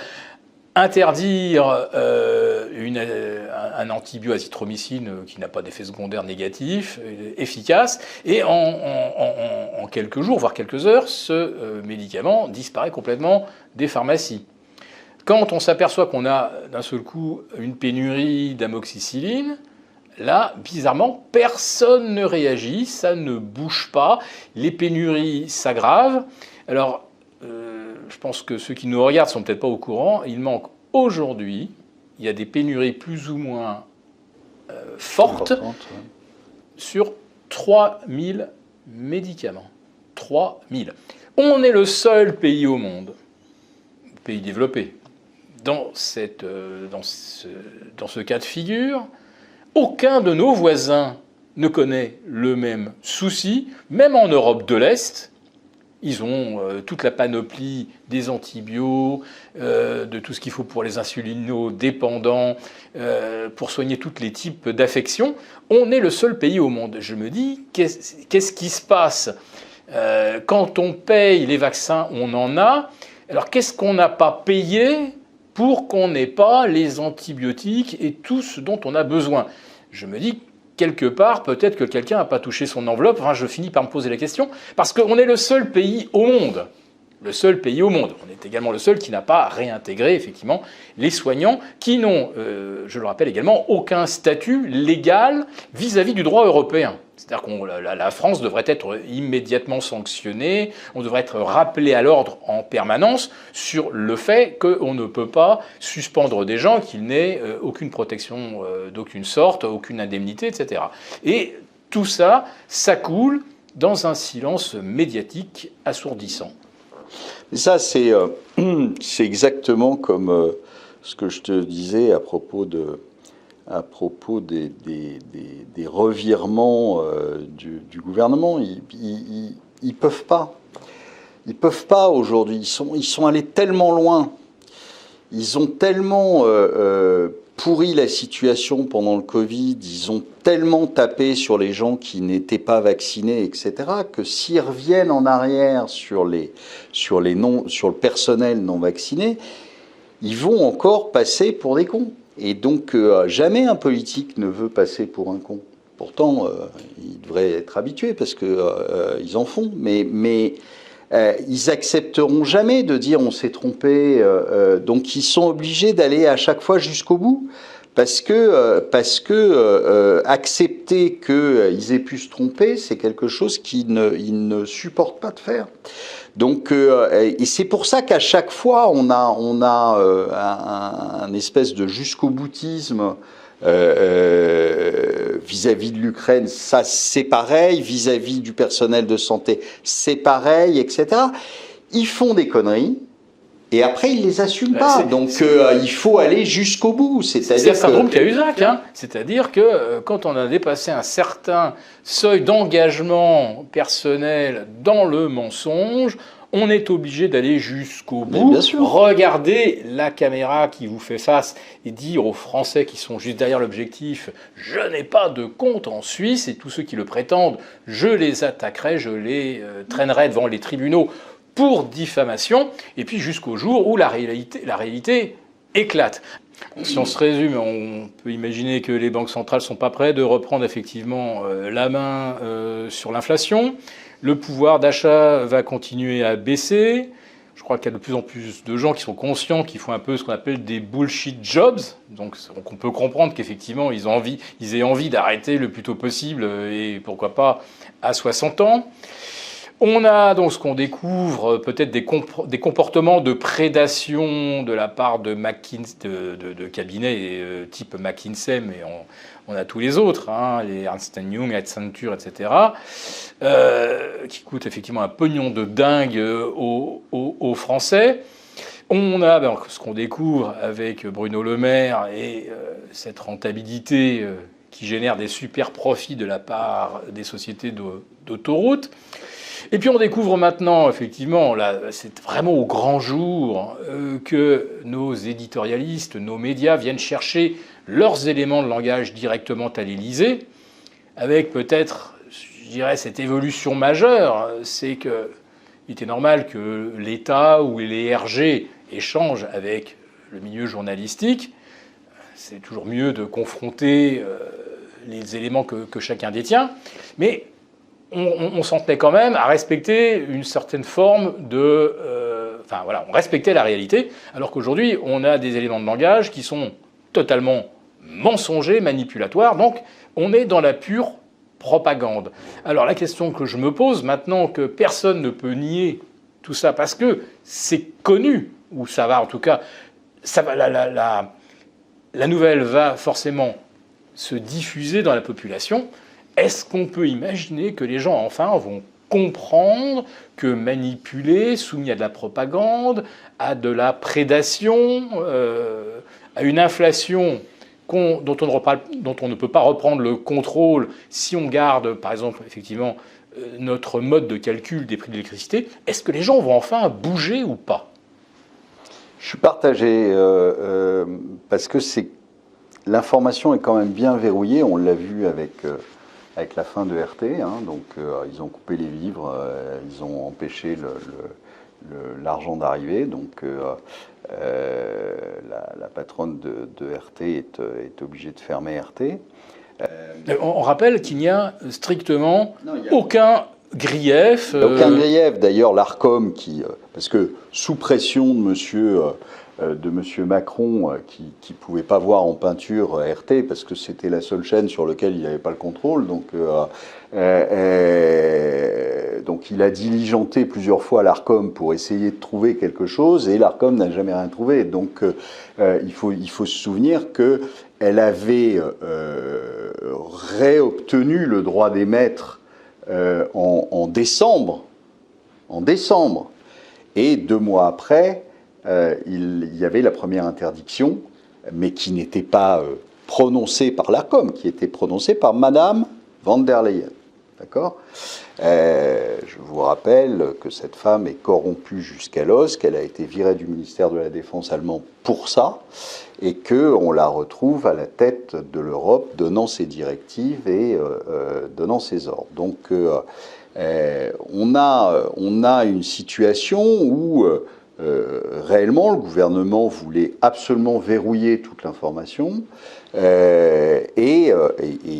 interdire un antibio-azithromycine qui n'a pas d'effet secondaire négatif, efficace, et en quelques jours, voire quelques heures, ce médicament disparaît complètement des pharmacies. Quand on s'aperçoit qu'on a d'un seul coup une pénurie d'amoxicilline, là, bizarrement, personne ne réagit, ça ne bouge pas, les pénuries s'aggravent. Alors, je pense que ceux qui nous regardent ne sont peut-être pas au courant, il manque aujourd'hui, il y a des pénuries plus ou moins fortes sur 3000 médicaments. 3000. On est le seul pays au monde, pays développé, dans ce cas de figure. Aucun de nos voisins ne connaît le même souci, même en Europe de l'Est. Ils ont toute la panoplie des antibiotiques, de tout ce qu'il faut pour les insulinodépendants, pour soigner tous les types d'affections. On est le seul pays au monde. Je me dis, qu'est-ce qui se passe quand on paye les vaccins, on en a. Alors qu'est-ce qu'on n'a pas payé pour qu'on n'ait pas les antibiotiques et tout ce dont on a besoin? Je me dis, quelque part, peut-être que quelqu'un n'a pas touché son enveloppe. Enfin, je finis par me poser la question, parce qu'on est le seul pays au monde. Le seul pays au monde. On est également le seul qui n'a pas réintégré, effectivement, les soignants qui n'ont, je le rappelle également, aucun statut légal vis-à-vis du droit européen. C'est-à-dire que la France devrait être immédiatement sanctionnée, on devrait être rappelé à l'ordre en permanence sur le fait qu'on ne peut pas suspendre des gens qui n'aient aucune protection d'aucune sorte, aucune indemnité, etc. Et tout ça, ça coule dans un silence médiatique assourdissant. Et ça, c'est exactement comme ce que je te disais à propos des revirements du gouvernement. Ils peuvent pas. Ils peuvent pas aujourd'hui. Ils sont allés tellement loin. Ils ont tellement pourri la situation pendant le Covid. Ils ont tellement tapé sur les gens qui n'étaient pas vaccinés, etc., que s'ils reviennent en arrière sur le personnel non vacciné, ils vont encore passer pour des cons. Et donc, jamais un politique ne veut passer pour un con. Pourtant, ils devraient être habitués parce qu'ils en font. Mais ils accepteront jamais de dire on s'est trompé. Donc, ils sont obligés d'aller à chaque fois jusqu'au bout. Parce que accepter qu'ils aient pu se tromper, c'est quelque chose qu'ils ne supportent pas de faire. Donc, et c'est pour ça qu'à chaque fois, on a un espèce de jusqu'au-boutisme vis-à-vis de l'Ukraine. Ça, c'est pareil. Vis-à-vis du personnel de santé, c'est pareil, etc. Ils font des conneries. Et après, ils les assument pas. Donc, il faut aller jusqu'au bout. C'est le syndrome Cahuzac. Hein. C'est-à-dire que quand on a dépassé un certain seuil d'engagement personnel dans le mensonge, on est obligé d'aller jusqu'au bout. Bien sûr. Regarder la caméra qui vous fait face et dire aux Français qui sont juste derrière l'objectif « Je n'ai pas de compte en Suisse » et tous ceux qui le prétendent, je les attaquerai, je les traînerai devant les tribunaux pour diffamation, et puis jusqu'au jour où la réalité éclate. Si on se résume, on peut imaginer que les banques centrales ne sont pas prêtes de reprendre effectivement la main sur l'inflation. Le pouvoir d'achat va continuer à baisser. Je crois qu'il y a de plus en plus de gens qui sont conscients qu'ils font un peu ce qu'on appelle des bullshit jobs. Donc on peut comprendre qu'effectivement ils aient envie d'arrêter le plus tôt possible et pourquoi pas à 60 ans. On a donc ce qu'on découvre, peut-être des comportements de prédation de la part de cabinets type McKinsey, mais on a tous les autres, hein, les Ernst & Young, Accenture, etc., qui coûtent effectivement un pognon de dingue aux Français. On a ce qu'on découvre avec Bruno Le Maire et cette rentabilité qui génère des super profits de la part des sociétés d'autoroutes. Et puis on découvre maintenant, effectivement, là, c'est vraiment au grand jour que nos éditorialistes, nos médias viennent chercher leurs éléments de langage directement à l'Élysée, avec peut-être, je je dirais, cette évolution majeure, c'est qu'il était normal que l'État ou les RG échangent avec le milieu journalistique. C'est toujours mieux de confronter les éléments que chacun détient. Mais on s'en tenait quand même à respecter une certaine forme de... Enfin voilà, on respectait la réalité, alors qu'aujourd'hui, on a des éléments de langage qui sont totalement mensongers, manipulatoires. Donc, on est dans la pure propagande. Alors, la question que je me pose, maintenant que personne ne peut nier tout ça, parce que c'est connu, ou ça va en tout cas... Ça va, la nouvelle va forcément se diffuser dans la population. Est-ce qu'on peut imaginer que les gens, enfin, vont comprendre que manipuler, soumis à de la propagande, à de la prédation, à une inflation dont on ne peut pas reprendre le contrôle si on garde, par exemple, effectivement, notre mode de calcul des prix de l'électricité, est-ce que les gens vont enfin bouger ou pas ? Je suis partagé parce que l'information est quand même bien verrouillée. On l'a vu avec la fin de RT. Donc, ils ont coupé les vivres, ils ont empêché l'argent d'arriver. Donc, la patronne de RT est obligée de fermer RT. On rappelle qu'il n'y a strictement aucun grief. Aucun grief. D'ailleurs, l'Arcom, parce que sous pression de Monsieur Macron, qui ne pouvait pas voir en peinture RT, parce que c'était la seule chaîne sur laquelle il n'avait pas le contrôle. Donc il a diligenté plusieurs fois l'Arcom pour essayer de trouver quelque chose, et l'Arcom n'a jamais rien trouvé. Donc il faut se souvenir qu'elle avait réobtenu le droit d'émettre en décembre. Et 2 mois après, il y avait la première interdiction, mais qui n'était pas prononcée par l'Arcom, qui était prononcée par Madame van der Leyen. D'accord ? Je vous rappelle que cette femme est corrompue jusqu'à l'os, qu'elle a été virée du ministère de la Défense allemand pour ça, et qu'on la retrouve à la tête de l'Europe, donnant ses directives et donnant ses ordres. Donc, on a une situation où réellement le gouvernement voulait absolument verrouiller toute l'information, et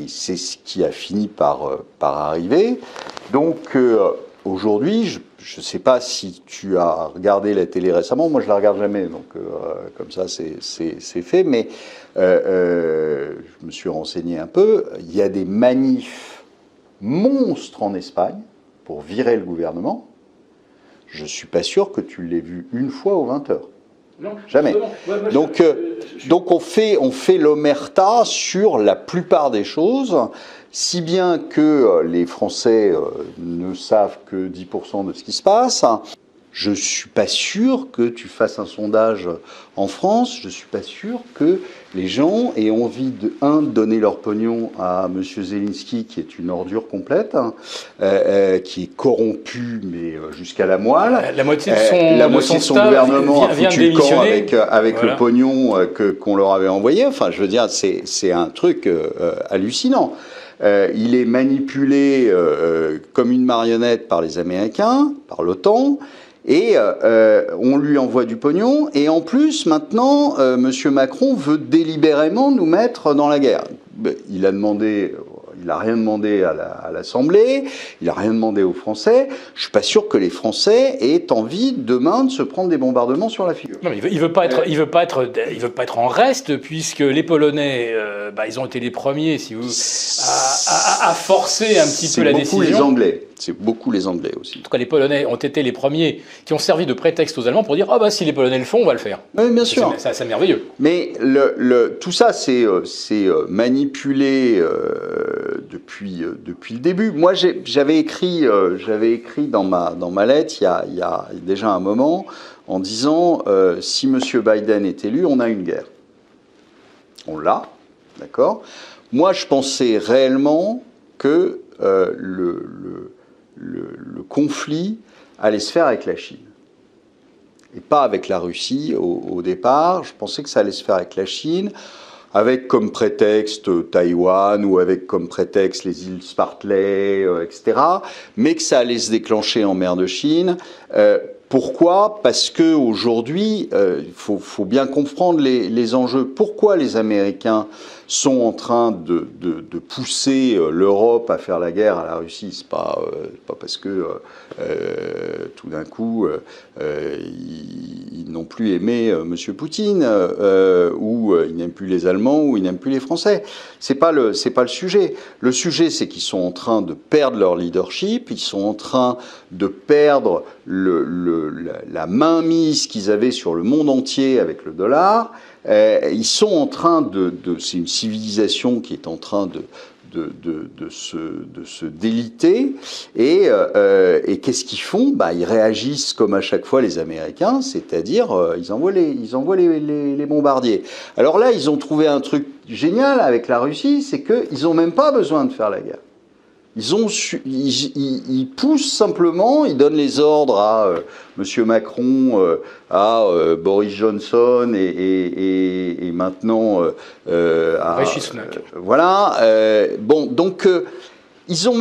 c'est ce qui a fini par arriver. Donc aujourd'hui, je ne sais pas si tu as regardé la télé récemment, moi je la regarde jamais, donc comme ça c'est fait, mais je me suis renseigné un peu, il y a des manifs monstres en Espagne pour virer le gouvernement. Je ne suis pas sûr que tu l'aies vu une fois aux 20h. Non, jamais. Donc on fait l'omerta sur la plupart des choses, si bien que les Français ne savent que 10% de ce qui se passe. Je ne suis pas sûr que tu fasses un sondage en France, je ne suis pas sûr que les gens aient envie de donner leur pognon à M. Zelensky, qui est une ordure complète, qui est corrompu, mais jusqu'à la moelle. La moitié de son gouvernement a foutu le camp avec voilà. Le pognon qu'on leur avait envoyé. Enfin, je veux dire, c'est un truc hallucinant. Il est manipulé comme une marionnette par les Américains, par l'OTAN. Et on lui envoie du pognon. Et en plus, maintenant, M. Macron veut délibérément nous mettre dans la guerre. Il n'a rien demandé à l'Assemblée, il n'a rien demandé aux Français. Je suis pas sûr que les Français aient envie demain de se prendre des bombardements sur la figure. Non, il veut pas être en reste, puisque les Polonais, ils ont été les premiers, si vous, à forcer un petit peu la décision. C'est beaucoup les Anglais aussi. En tout cas, les Polonais ont été les premiers qui ont servi de prétexte aux Allemands pour dire si les Polonais le font, on va le faire. Oui, bien sûr. C'est merveilleux. Mais tout ça, c'est manipulé depuis le début. Moi, j'avais écrit dans ma lettre il y a déjà un moment en disant si M. Biden est élu, on a une guerre. On l'a, d'accord ? Moi, je pensais réellement que le conflit allait se faire avec la Chine et pas avec la Russie au départ. Je pensais que ça allait se faire avec la Chine. avec comme prétexte Taïwan ou avec comme prétexte les îles Spratly, etc., mais que ça allait se déclencher en mer de Chine. Pourquoi ? Parce que aujourd'hui, il faut bien comprendre les enjeux. Pourquoi les Américains sont en train de pousser l'Europe à faire la guerre à la Russie ? C'est pas parce que tout d'un coup ils n'ont plus aimé Monsieur Poutine ou ils n'aiment plus les Allemands ou ils n'aiment plus les Français. C'est pas le sujet. Le sujet, c'est qu'ils sont en train de perdre leur leadership. Ils sont en train de perdre la mainmise qu'ils avaient sur le monde entier avec le dollar. Ils sont en train c'est une civilisation qui est en train de se déliter. Et qu'est-ce qu'ils font ? Ils réagissent comme à chaque fois les Américains, c'est-à-dire ils envoient les bombardiers. Alors là, ils ont trouvé un truc génial avec la Russie, c'est qu'ils n'ont même pas besoin de faire la guerre. Ils poussent simplement, ils donnent les ordres à Monsieur Macron, à Boris Johnson et maintenant à Rishi Sunak. Voilà. Donc ils n'ont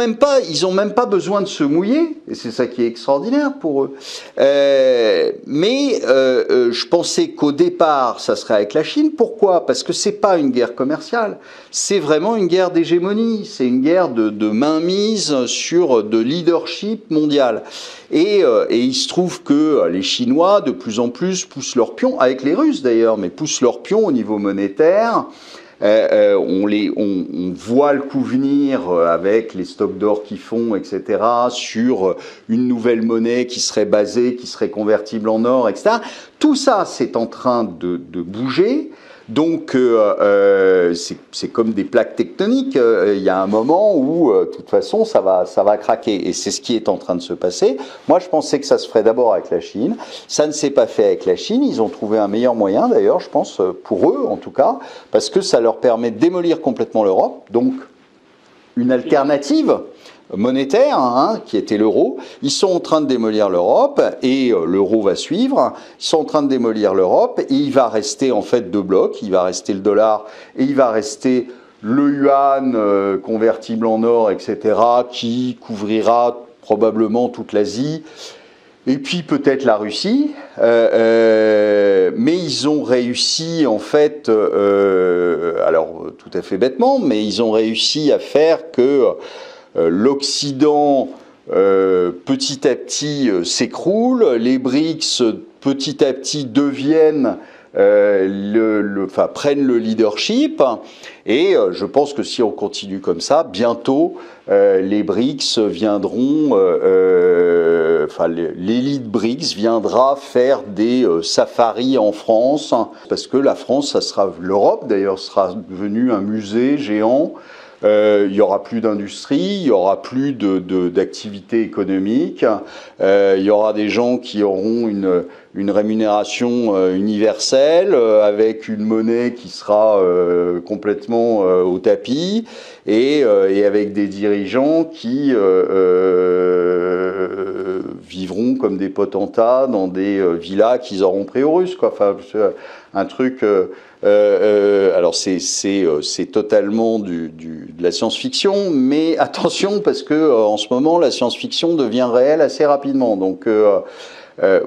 même pas besoin de se mouiller, et c'est ça qui est extraordinaire pour eux. Mais je pensais qu'au départ, ça serait avec la Chine. Pourquoi ? Parce que c'est pas une guerre commerciale, c'est vraiment une guerre d'hégémonie, c'est une guerre de mainmise sur de leadership mondial. Et il se trouve que les Chinois, de plus en plus, poussent leur pion, avec les Russes d'ailleurs, mais poussent leur pion au niveau monétaire. On voit le coup venir avec les stocks d'or qu'ils font, etc., sur une nouvelle monnaie qui serait convertible en or, etc. Tout ça, c'est en train de bouger. Donc, c'est comme des plaques tectoniques. Il y a un moment où, de toute façon, ça va craquer. Et c'est ce qui est en train de se passer. Moi, je pensais que ça se ferait d'abord avec la Chine. Ça ne s'est pas fait avec la Chine. Ils ont trouvé un meilleur moyen, d'ailleurs, je pense, pour eux, en tout cas, parce que ça leur permet de démolir complètement l'Europe. Donc, une alternative monétaire, qui était l'euro. Ils sont en train de démolir l'Europe et l'euro va suivre. Ils sont en train de démolir l'Europe et il va rester en fait deux blocs. Il va rester le dollar et il va rester le yuan convertible en or, etc., qui couvrira probablement toute l'Asie. Et puis peut-être la Russie, mais ils ont réussi en fait, alors tout à fait bêtement, mais ils ont réussi à faire que l'Occident petit à petit s'écroule, les BRICS petit à petit deviennent prennent le leadership, et je pense que si on continue comme ça, bientôt les BRICS viendront, l'élite BRICS viendra faire des safaris en France, parce que la France, l'Europe d'ailleurs sera devenue un musée géant. Il y aura plus d'industrie, il y aura plus d'activité économique, il y aura des gens qui auront une rémunération universelle avec une monnaie qui sera complètement au tapis et avec des dirigeants qui vivront comme des potentats dans des villas qu'ils auront pris aux Russes, quoi. Enfin, un truc. Alors c'est totalement de la science-fiction, mais attention parce que en ce moment la science-fiction devient réelle assez rapidement. Donc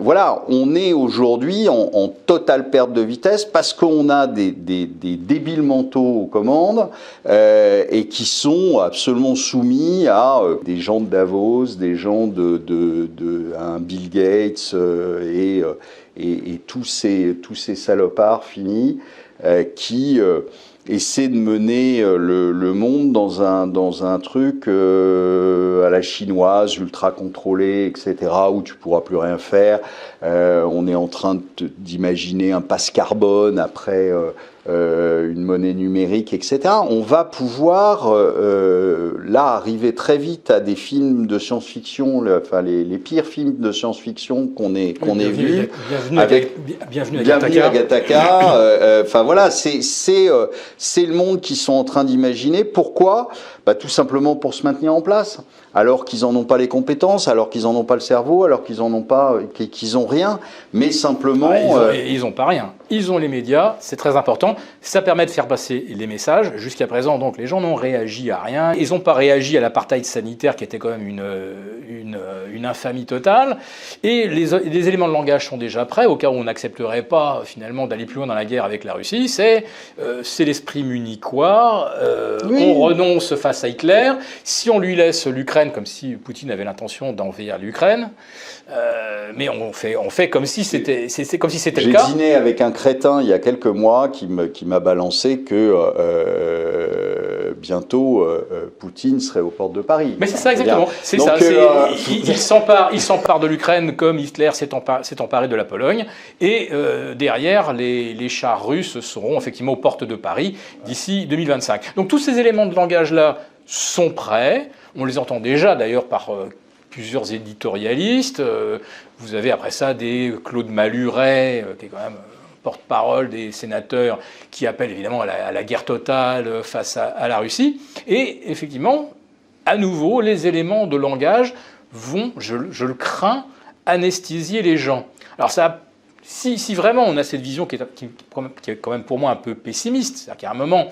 voilà, on est aujourd'hui en totale perte de vitesse parce qu'on a des débiles mentaux aux commandes et qui sont absolument soumis à des gens de Davos, des gens un Bill Gates et tous ces salopards finis qui essaient de mener le monde dans un truc à la chinoise, ultra contrôlé, etc., où tu pourras plus rien faire. On est en train d'imaginer un passe carbone après une monnaie numérique, etc. On va pouvoir là arriver très vite à des films de science-fiction, les pires films de science-fiction qu'on ait vus. Bienvenue à Gattaca. Voilà, c'est le monde qu'ils sont en train d'imaginer. Pourquoi ? Tout simplement pour se maintenir en place, alors qu'ils n'en ont pas les compétences, alors qu'ils n'en ont pas le cerveau, alors qu'ils n'ont rien, mais simplement... Ils n'ont pas rien. Ils ont les médias, c'est très important. ça permet de faire passer les messages. Jusqu'à présent, donc, les gens n'ont réagi à rien. Ils n'ont pas réagi à l'apartheid sanitaire qui était quand même une infamie totale. Et les éléments de langage sont déjà prêts, au cas où on n'accepterait pas finalement d'aller plus loin dans la guerre avec la Russie. C'est l'esprit munichois, on renonce face à Hitler. Si on lui laisse l'Ukraine, comme si Poutine avait l'intention d'envahir l'Ukraine, mais on fait comme si c'était le cas. J'ai dîné avec un crétin il y a quelques mois qui m'a balancé que bientôt Poutine serait aux portes de Paris. Mais c'est ça exactement. C'est ça. Il s'empare de l'Ukraine comme Hitler s'est emparé de la Pologne. Et derrière, les chars russes seront effectivement aux portes de Paris d'ici 2025. Donc tous ces éléments de langage-là sont prêts. On les entend déjà d'ailleurs par plusieurs éditorialistes. Vous avez après ça des Claude Maluret, qui est quand même porte-parole des sénateurs, qui appellent évidemment à la guerre totale face à la Russie. Et effectivement, à nouveau, les éléments de langage vont, je le crains, anesthésier les gens. Alors ça, si vraiment on a cette vision qui est quand même pour moi un peu pessimiste, c'est-à-dire qu'à un moment,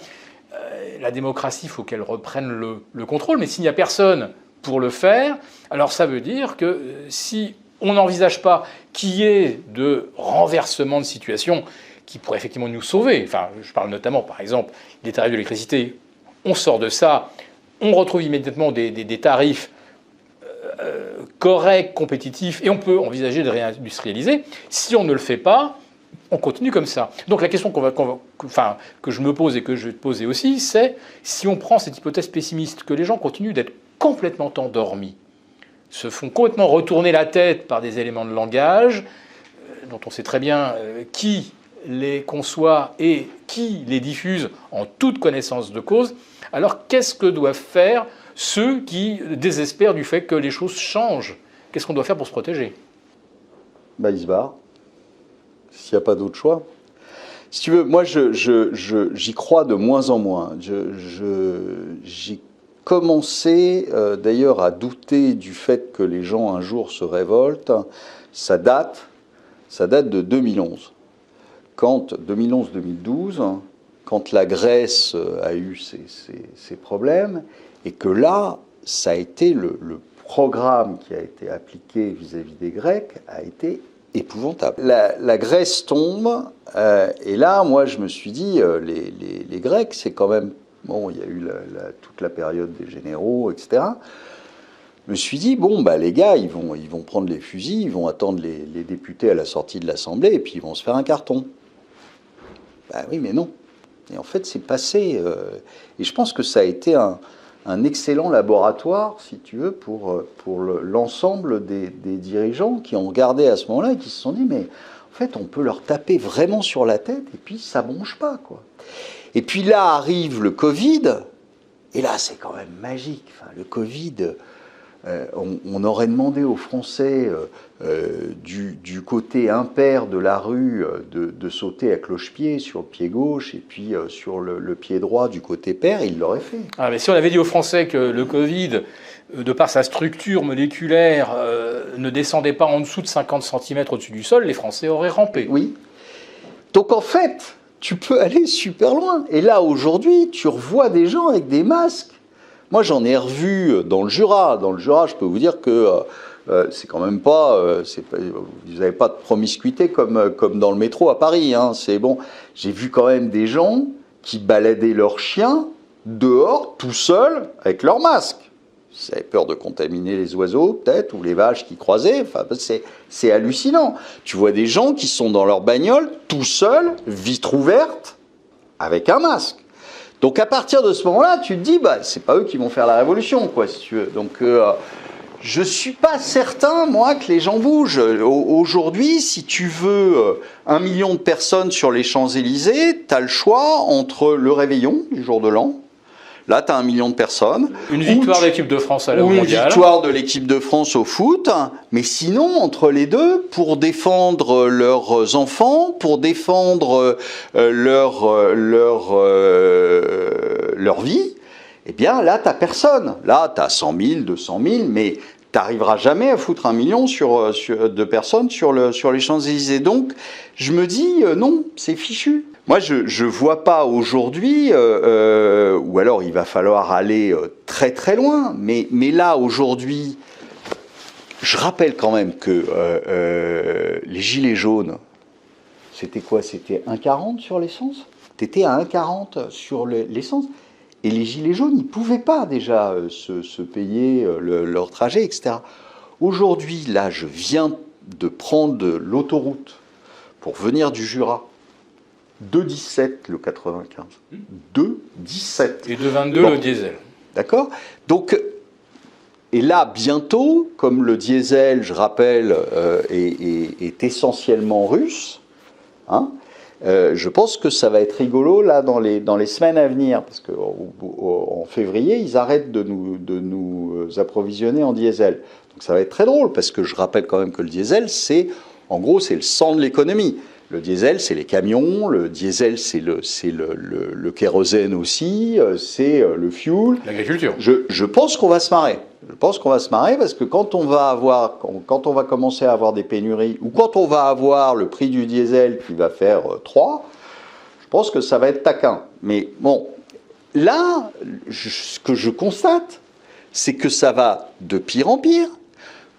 la démocratie, il faut qu'elle reprenne le contrôle, mais s'il n'y a personne pour le faire, alors ça veut dire que si on n'envisage pas qu'il y ait de renversement de situation qui pourrait effectivement nous sauver, enfin je parle notamment par exemple des tarifs de l'électricité, on sort de ça, on retrouve immédiatement des tarifs corrects, compétitifs, et on peut envisager de réindustrialiser. Si on ne le fait pas, on continue comme ça. Donc la question que je me pose et que je vais te poser aussi, c'est si on prend cette hypothèse pessimiste, que les gens continuent d'être complètement endormis, se font complètement retourner la tête par des éléments de langage dont on sait très bien qui les conçoit et qui les diffuse en toute connaissance de cause, alors qu'est-ce que doivent faire ceux qui désespèrent du fait que les choses changent? Qu'est-ce qu'on doit faire pour se protéger? Ils se barrent, s'il n'y a pas d'autre choix. Si tu veux, moi j'y crois de moins en moins. J'ai commencé d'ailleurs à douter du fait que les gens un jour se révoltent. Ça date de 2011. 2011-2012, quand la Grèce a eu ses problèmes, et que là, ça a été le programme qui a été appliqué vis-à-vis des Grecs a été épouvantable. La Grèce tombe, et là, moi, je me suis dit, les Grecs, c'est quand même... Bon, il y a eu toute la période des généraux, etc. Je me suis dit, les gars, ils vont prendre les fusils, ils vont attendre les députés à la sortie de l'Assemblée, et puis ils vont se faire un carton. Oui, mais non. Et en fait, c'est passé. Et je pense que ça a été un excellent laboratoire, si tu veux, pour l'ensemble des dirigeants qui ont regardé à ce moment-là et qui se sont dit, mais en fait, on peut leur taper vraiment sur la tête et puis ça ne bronche pas, quoi. Et puis là arrive le Covid, et là, c'est quand même magique. Enfin, le Covid, on aurait demandé aux Français du côté impair de la rue de sauter à cloche-pied sur le pied gauche et puis sur le pied droit du côté pair, ils l'auraient fait. Ah, mais si on avait dit aux Français que le Covid, de par sa structure moléculaire, ne descendait pas en dessous de 50 cm au-dessus du sol, les Français auraient rampé. Oui. Donc en fait, tu peux aller super loin. Et là, aujourd'hui, tu revois des gens avec des masques. Moi, j'en ai revu dans le Jura. Dans le Jura, je peux vous dire que c'est quand même pas... vous n'avez pas de promiscuité comme dans le métro à Paris. Hein. C'est bon. J'ai vu quand même des gens qui baladaient leurs chiens dehors, tout seuls, avec leur masque. Ils avaient peur de contaminer les oiseaux, peut-être, ou les vaches qui croisaient. Enfin, c'est hallucinant. Tu vois des gens qui sont dans leur bagnole, tout seuls, vitre ouverte, avec un masque. Donc à partir de ce moment-là, tu te dis, c'est pas eux qui vont faire la révolution, quoi, si tu veux. Donc je suis pas certain, moi, que les gens bougent. Aujourd'hui, si tu veux 1 million de personnes sur les Champs-Élysées, tu as le choix entre le réveillon du jour de l'an. Là, tu as 1 million de personnes. Une victoire de l'équipe de France à la mondiale. Une victoire de l'équipe de France au foot. Mais sinon, entre les deux, pour défendre leurs enfants, pour défendre leur vie, eh bien là, tu n'as personne. Là, tu as 100 000, 200 000, mais tu n'arriveras jamais à foutre 1 million de personnes sur les Champs-Élysées. Donc, je me dis, non, c'est fichu. Moi, je ne vois pas aujourd'hui, ou alors il va falloir aller très très loin, mais là, aujourd'hui, je rappelle quand même que les gilets jaunes, c'était quoi? C'était 1,40 sur l'essence? T'étais à 1,40 sur l'essence. Et les gilets jaunes, ils ne pouvaient pas déjà se payer leur trajet, etc. Aujourd'hui, là, je viens de prendre l'autoroute pour venir du Jura. 2,17 le 95. 2,17. Et 2,22 bon. Le diesel. D'accord? Donc, et là, bientôt, comme le diesel, je rappelle, est essentiellement russe, hein, je pense que ça va être rigolo là dans les semaines à venir, parce qu'en février, ils arrêtent de nous approvisionner en diesel. Donc ça va être très drôle, parce que je rappelle quand même que le diesel, en gros, c'est le sang de l'économie. Le diesel, c'est les camions, le diesel, c'est le kérosène aussi, c'est le fuel. L'agriculture. Je pense qu'on va se marrer. Je pense qu'on va se marrer parce que quand on va commencer à avoir des pénuries, ou quand on va avoir le prix du diesel qui va faire 3, je pense que ça va être taquin. Mais bon, là, ce que je constate, c'est que ça va de pire en pire.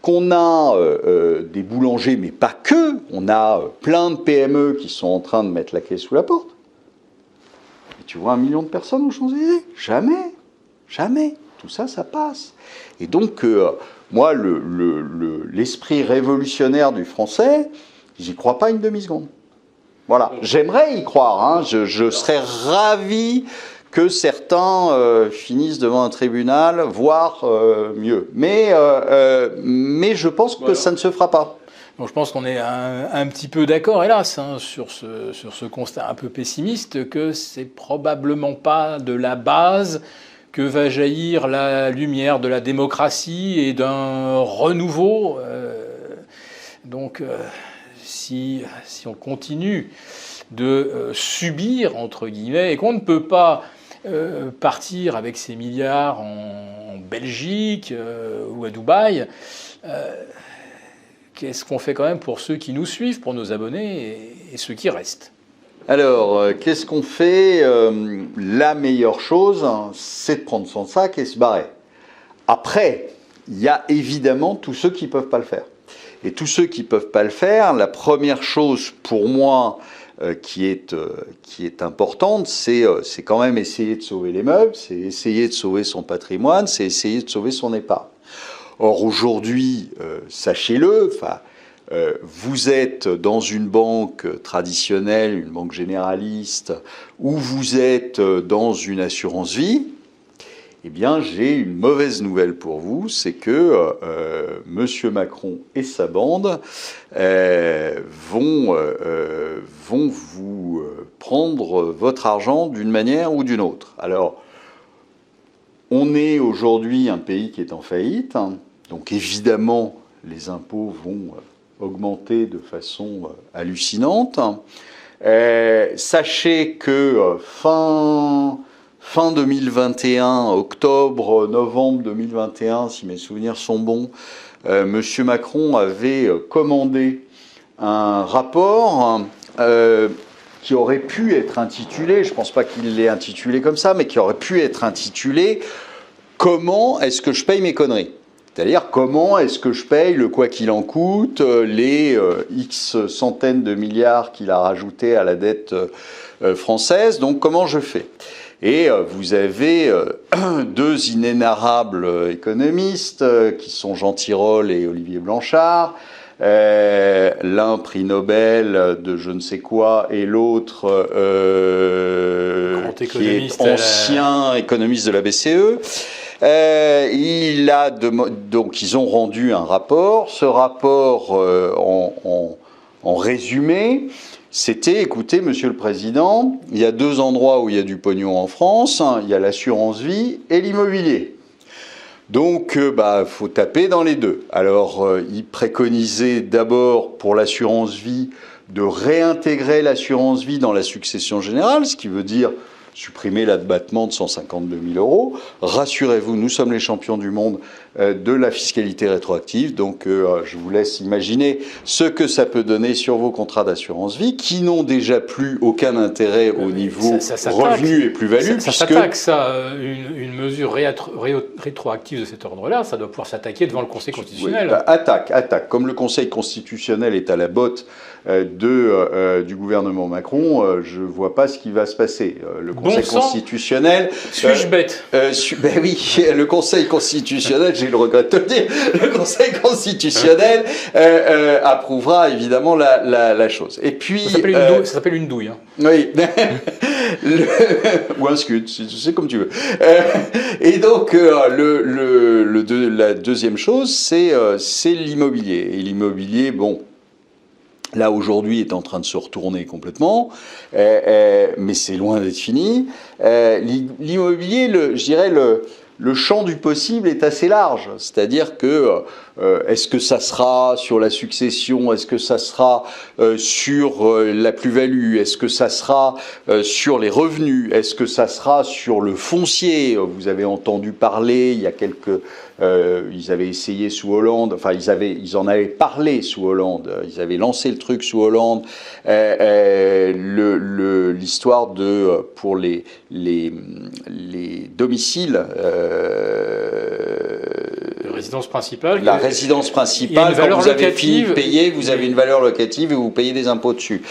Qu'on a des boulangers, mais pas que, on a plein de PME qui sont en train de mettre la clé sous la porte. Et tu vois 1 million de personnes aux Champs-Élysées? Jamais, jamais. Tout ça, ça passe. Et donc, moi, l'esprit révolutionnaire du Français, j'y crois pas une demi-seconde. Voilà, j'aimerais y croire, hein. Je serais ravi que certains finissent devant un tribunal, voire mieux. Mais je pense que ça ne se fera pas. Bon, je pense qu'on est un petit peu d'accord, hélas, hein, sur ce constat un peu pessimiste, que c'est probablement pas de la base que va jaillir la lumière de la démocratie et d'un renouveau. Donc, si on continue de subir, entre guillemets, et qu'on ne peut pas partir avec ces milliards en Belgique ou à Dubaï, qu'est-ce qu'on fait quand même pour ceux qui nous suivent, pour nos abonnés et ceux qui restent? Alors, qu'est-ce qu'on fait? La meilleure chose, c'est de prendre son sac et se barrer. Après, il y a évidemment tous ceux qui ne peuvent pas le faire. Et tous ceux qui ne peuvent pas le faire, la première chose pour moi qui est importante, c'est quand même essayer de sauver les meubles, c'est essayer de sauver son patrimoine, c'est essayer de sauver son épargne. Or aujourd'hui, sachez-le, vous êtes dans une banque traditionnelle, une banque généraliste, ou vous êtes dans une assurance vie, eh bien j'ai une mauvaise nouvelle pour vous, c'est que M. Macron et sa bande vont vous prendre votre argent d'une manière ou d'une autre. Alors, on est aujourd'hui un pays qui est en faillite, hein, donc évidemment les impôts vont augmenter de façon hallucinante. Sachez que fin 2021, octobre, novembre 2021, si mes souvenirs sont bons, M. Macron avait commandé un rapport qui aurait pu être intitulé, je ne pense pas qu'il l'ait intitulé comme ça, mais qui aurait pu être intitulé « Comment est-ce que je paye mes conneries ?» C'est-à-dire, comment est-ce que je paye le quoi qu'il en coûte, les X centaines de milliards qu'il a rajoutés à la dette française, donc comment je fais? Et vous avez deux inénarrables économistes qui sont Jean Tirole et Olivier Blanchard, l'un prix Nobel de je ne sais quoi et l'autre qui est ancien économiste de la BCE. Donc ils ont rendu un rapport. Ce rapport, en résumé, c'était, écoutez, Monsieur le Président, il y a deux endroits où il y a du pognon en France, hein, il y a l'assurance vie et l'immobilier. Donc, faut taper dans les deux. Alors, il préconisait d'abord pour l'assurance vie de réintégrer l'assurance vie dans la succession générale, ce qui veut dire supprimer l'abattement de 152 000 euros. Rassurez-vous, nous sommes les champions du monde de la fiscalité rétroactive. Donc, je vous laisse imaginer ce que ça peut donner sur vos contrats d'assurance vie, qui n'ont déjà plus aucun intérêt au niveau revenu et plus-value. Ça s'attaque, ça, une mesure rétroactive de cet ordre-là, ça doit pouvoir s'attaquer devant le Conseil constitutionnel. Oui, attaque. Comme le Conseil constitutionnel est à la botte du gouvernement Macron, je ne vois pas ce qui va se passer. Le Conseil constitutionnel... Suis-je bête Ben oui, le Conseil constitutionnel, j'ai le regret de te le dire, le Conseil constitutionnel approuvera évidemment la chose. Et puis, ça s'appelle une douille. Hein. Oui, ou un scud, c'est comme tu veux. Et donc, la deuxième chose, c'est l'immobilier. Et l'immobilier, bon... là, aujourd'hui, est en train de se retourner complètement, mais c'est loin d'être fini. L'immobilier, je dirais, le champ du possible est assez large. C'est-à-dire que, est-ce que ça sera sur la succession? Est-ce que ça sera sur la plus-value? Est-ce que ça sera sur les revenus? Est-ce que ça sera sur le foncier? Vous avez entendu parler, il y a quelques... ils avaient essayé sous Hollande, enfin ils en avaient parlé sous Hollande, ils avaient lancé le truc sous Hollande, l'histoire de pour les domiciles, résidence principale. La résidence principale, quand vous avez fini de payer, vous avez une valeur locative et vous payez des impôts dessus.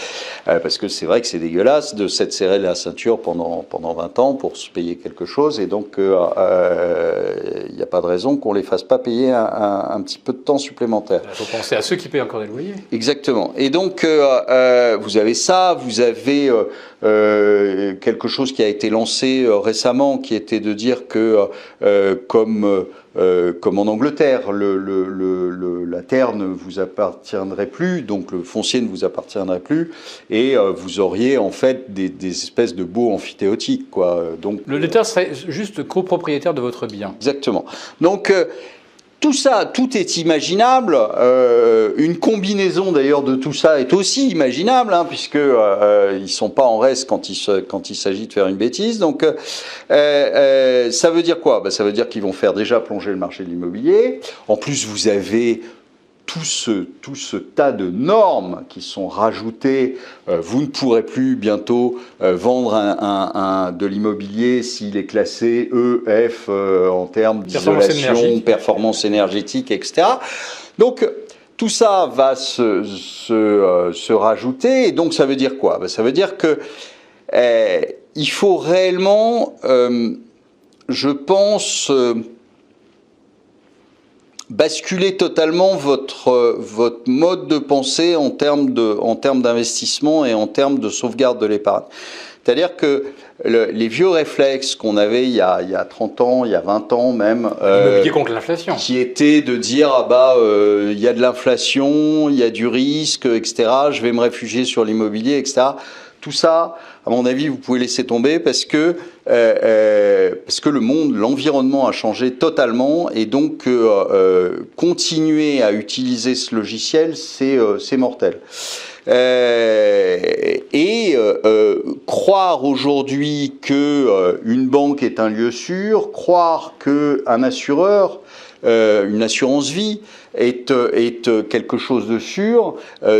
Parce que c'est vrai que c'est dégueulasse de s'être serré la ceinture pendant 20 ans pour se payer quelque chose, et donc il n'y a pas de raison qu'on ne les fasse pas payer un petit peu de temps supplémentaire. Il faut penser à ceux qui payent encore des loyers. Exactement. Et donc, vous avez ça, vous avez quelque chose qui a été lancé récemment, qui était de dire que, comme en Angleterre, la terre ne vous appartiendrait plus, donc le foncier ne vous appartiendrait plus, et vous auriez en fait des espèces de baux amphithéotiques, quoi. Donc, l'État serait juste copropriétaire de votre bien. Exactement. Donc, tout ça, tout est imaginable. Une combinaison d'ailleurs de tout ça est aussi imaginable, hein, puisque ils sont pas en reste quand il s'agit de faire une bêtise. Donc, ça veut dire quoi? Ça veut dire qu'ils vont faire déjà plonger le marché de l'immobilier. En plus, vous avez tout ce tas de normes qui sont rajoutées. Vous ne pourrez plus bientôt vendre de l'immobilier s'il est classé E, F en termes d'isolation, performance énergétique, etc. Donc, tout ça va se rajouter. Et donc, ça veut dire quoi? Ça veut dire que il faut réellement, je pense... basculer totalement votre mode de pensée en termes d'investissement et en termes de sauvegarde de l'épargne. C'est-à-dire que les vieux réflexes qu'on avait il y a 30 ans, il y a 20 ans même, l'immobilier contre l'inflation, qui était de dire il y a de l'inflation, il y a du risque, etc. Je vais me réfugier sur l'immobilier, etc. Tout ça, à mon avis, vous pouvez laisser tomber parce que le monde, l'environnement a changé totalement, et donc continuer à utiliser ce logiciel, c'est mortel. Croire aujourd'hui que une banque est un lieu sûr, croire que un assureur, une assurance vie est quelque chose de sûr,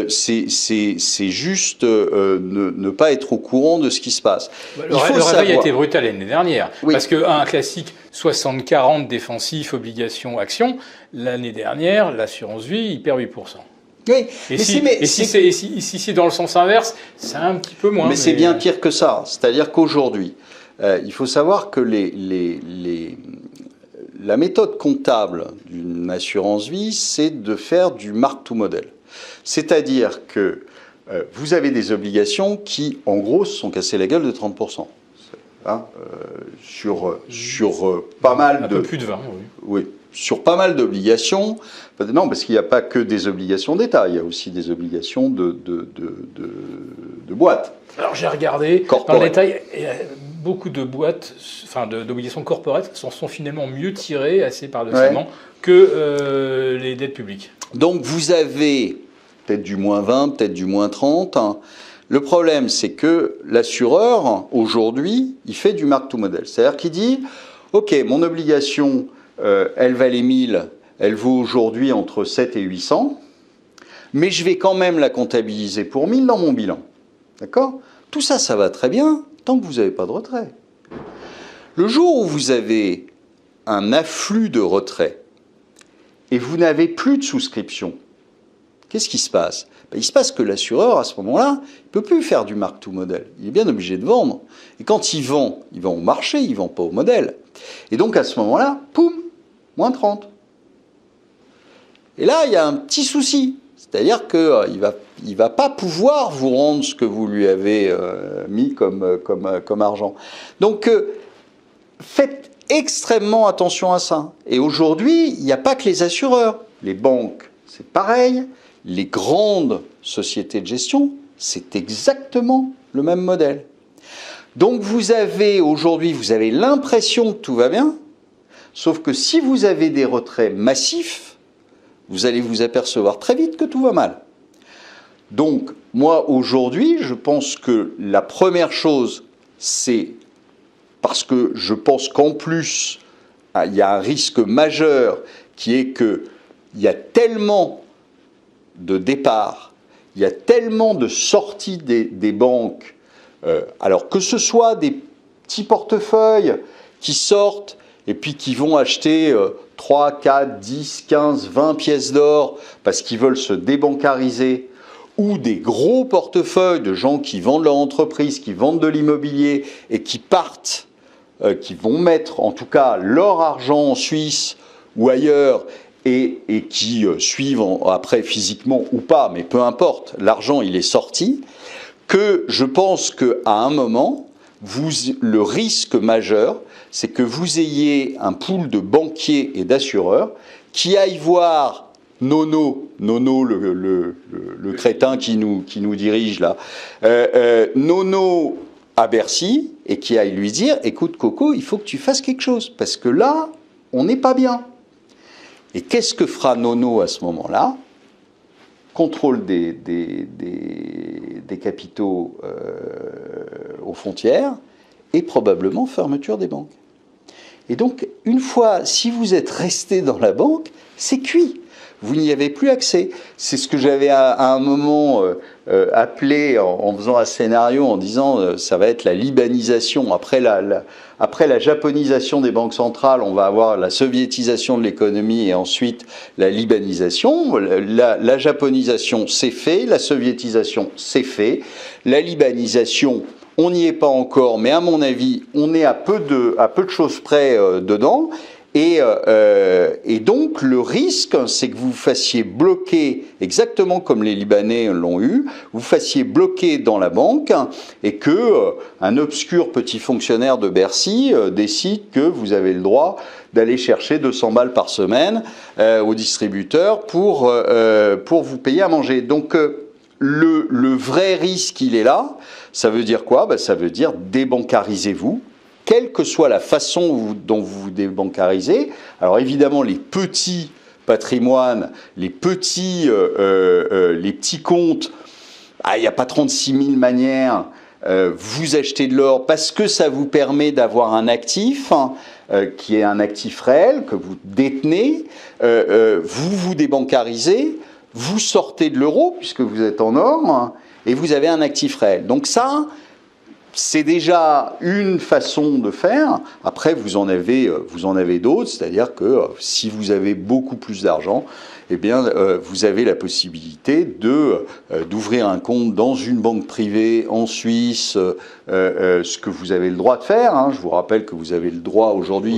c'est juste ne pas être au courant de ce qui se passe. Le réveil a été brutal l'année dernière, oui. Parce qu'un classique 60-40 défensif, obligation, action, l'année dernière, l'assurance vie, il perd 8%. Oui, et si c'est dans le sens inverse, c'est un petit peu moins. Mais c'est bien pire que ça. C'est-à-dire qu'aujourd'hui, il faut savoir que la méthode comptable d'une assurance vie, c'est de faire du mark-to-model. C'est-à-dire que vous avez des obligations qui, en gros, se sont cassées la gueule de 30%. Hein, sur pas mal un peu plus de 20, oui. Oui, sur pas mal d'obligations. Non, parce qu'il n'y a pas que des obligations d'État, il y a aussi des obligations de boîtes. Alors j'ai regardé, dans le détail, beaucoup de boîtes, enfin d'obligations corporate sont finalement mieux tirées assez paradoxalement que les dettes publiques. Donc vous avez peut-être du moins 20, peut-être du moins 30, hein, Le problème, c'est que l'assureur, aujourd'hui, il fait du mark-to-model. C'est-à-dire qu'il dit, OK, mon obligation, elle valait 1000, elle vaut aujourd'hui entre 7 et 800, mais je vais quand même la comptabiliser pour 1000 dans mon bilan. D'accord ? Tout ça, ça va très bien, tant que vous n'avez pas de retrait. Le jour où vous avez un afflux de retrait et vous n'avez plus de souscription, qu'est-ce qui se passe ? Il se passe que l'assureur, à ce moment-là, il ne peut plus faire du mark-to-model. Il est bien obligé de vendre. Et quand il vend au marché, il ne vend pas au modèle. Et donc, à ce moment-là, poum, moins 30. Et là, il y a un petit souci. C'est-à-dire qu'il ne va pas pouvoir vous rendre ce que vous lui avez mis comme argent. Donc, faites extrêmement attention à ça. Et aujourd'hui, il n'y a pas que les assureurs. Les banques, c'est pareil. Les grandes sociétés de gestion, c'est exactement le même modèle. Donc vous avez aujourd'hui, vous avez l'impression que tout va bien, sauf que si vous avez des retraits massifs, vous allez vous apercevoir très vite que tout va mal. Donc moi aujourd'hui, je pense que la première chose, c'est parce que je pense qu'en plus, il y a un risque majeur qui est qu'il y a tellement de départ, il y a tellement de sorties des banques, alors que ce soit des petits portefeuilles qui sortent et puis qui vont acheter 3, 4, 10, 15, 20 pièces d'or parce qu'ils veulent se débancariser, ou des gros portefeuilles de gens qui vendent leur entreprise, qui vendent de l'immobilier et qui partent, qui vont mettre en tout cas leur argent en Suisse ou ailleurs, et qui suivent après physiquement ou pas, mais peu importe, l'argent il est sorti, que je pense qu'à un moment, le risque majeur, c'est que vous ayez un pool de banquiers et d'assureurs qui aillent voir Nono, le crétin qui nous dirige là, Nono à Bercy, et qui aillent lui dire, écoute Coco, il faut que tu fasses quelque chose, parce que là, on n'est pas bien. Et qu'est-ce que fera Nono à ce moment-là ? Contrôle des capitaux aux frontières et probablement fermeture des banques. Et donc, une fois, si vous êtes resté dans la banque, c'est cuit. Vous n'y avez plus accès. C'est ce que j'avais à un moment appelé en faisant un scénario en disant ça va être la libanisation. Après la japonisation des banques centrales, on va avoir la soviétisation de l'économie et ensuite la libanisation. La japonisation, c'est fait. La soviétisation, c'est fait. La libanisation, on n'y est pas encore, mais à mon avis, on est à peu de choses près dedans. Et donc, le risque, c'est que vous fassiez bloquer, exactement comme les Libanais l'ont eu, vous fassiez bloquer dans la banque et que un obscur petit fonctionnaire de Bercy décide que vous avez le droit d'aller chercher 200 balles par semaine au distributeur pour vous payer à manger. Donc, le vrai risque, il est là. Ça veut dire quoi ? Ça veut dire débancarisez-vous. Quelle que soit la façon dont vous vous débancarisez. Alors évidemment, les petits patrimoines, les petits comptes, il n'y a pas 36 000 manières. Vous achetez de l'or parce que ça vous permet d'avoir un actif qui est un actif réel que vous détenez. Vous vous débancarisez, vous sortez de l'euro puisque vous êtes en or et vous avez un actif réel. Donc ça, c'est déjà une façon de faire. Après, vous en avez d'autres, c'est-à-dire que si vous avez beaucoup plus d'argent, eh bien, vous avez la possibilité d'ouvrir un compte dans une banque privée en Suisse, ce que vous avez le droit de faire. Hein. Je vous rappelle que vous avez le droit aujourd'hui,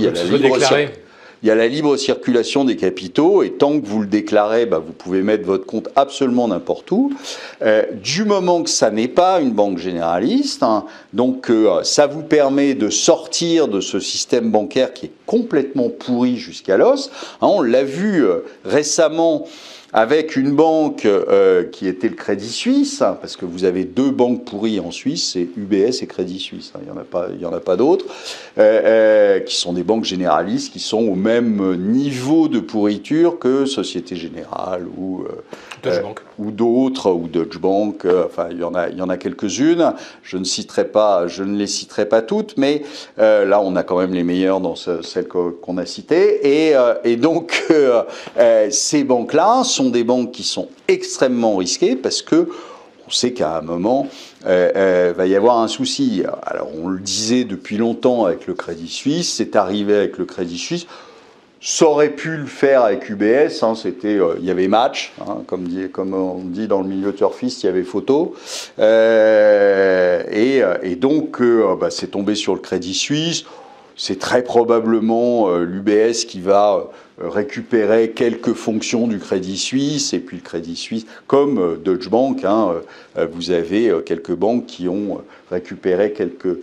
il y a la libre circulation des capitaux, et tant que vous le déclarez, vous pouvez mettre votre compte absolument n'importe où. Du moment que ça n'est pas une banque généraliste, hein, donc ça vous permet de sortir de ce système bancaire qui est complètement pourri jusqu'à l'os. Hein, on l'a vu récemment avec une banque qui était le Crédit Suisse, hein, parce que vous avez deux banques pourries en Suisse, c'est UBS et Crédit Suisse, hein, il y en a pas d'autres, qui sont des banques généralistes, qui sont au même niveau de pourriture que Société Générale ou d'autres, ou Deutsche Bank, enfin il y en a quelques-unes. Je ne les citerai pas toutes, mais là on a quand même les meilleures dans celles qu'on a citées, et donc ces banques-là sont des banques qui sont extrêmement risquées parce que on sait qu'à un moment va y avoir un souci. Alors on le disait depuis longtemps avec le Crédit Suisse, c'est arrivé avec le Crédit Suisse. Ça aurait pu le faire avec UBS, hein, il y avait match, hein, comme on dit dans le milieu turfiste, il y avait photo, et donc c'est tombé sur le Crédit Suisse. C'est très probablement l'UBS qui va récupérer quelques fonctions du Crédit Suisse, et puis le Crédit Suisse, comme Deutsche Bank, hein, vous avez quelques banques qui ont récupéré quelques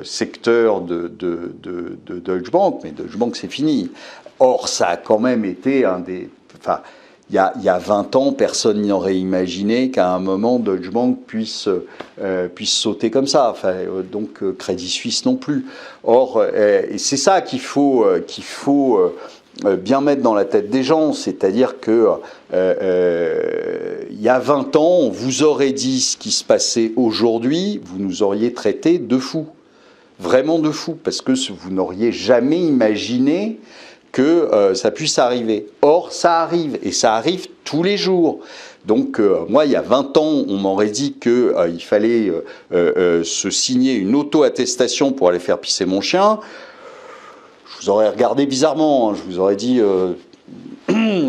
secteurs de Deutsche Bank, mais Deutsche Bank c'est fini. Or, ça a quand même été il y a 20 ans, personne n'aurait imaginé qu'à un moment, Deutsche Bank puisse sauter comme ça. Enfin, donc, Crédit Suisse non plus. Or, et c'est ça qu'il faut bien mettre dans la tête des gens, c'est-à-dire que il y a 20 ans, on vous aurait dit ce qui se passait aujourd'hui, vous nous auriez traité de fous, vraiment de fous, parce que vous n'auriez jamais imaginé que ça puisse arriver. Or, ça arrive, et ça arrive tous les jours. Donc, moi, il y a 20 ans, on m'aurait dit qu'il fallait se signer une auto-attestation pour aller faire pisser mon chien. Je vous aurais regardé bizarrement, hein. Je vous aurais dit,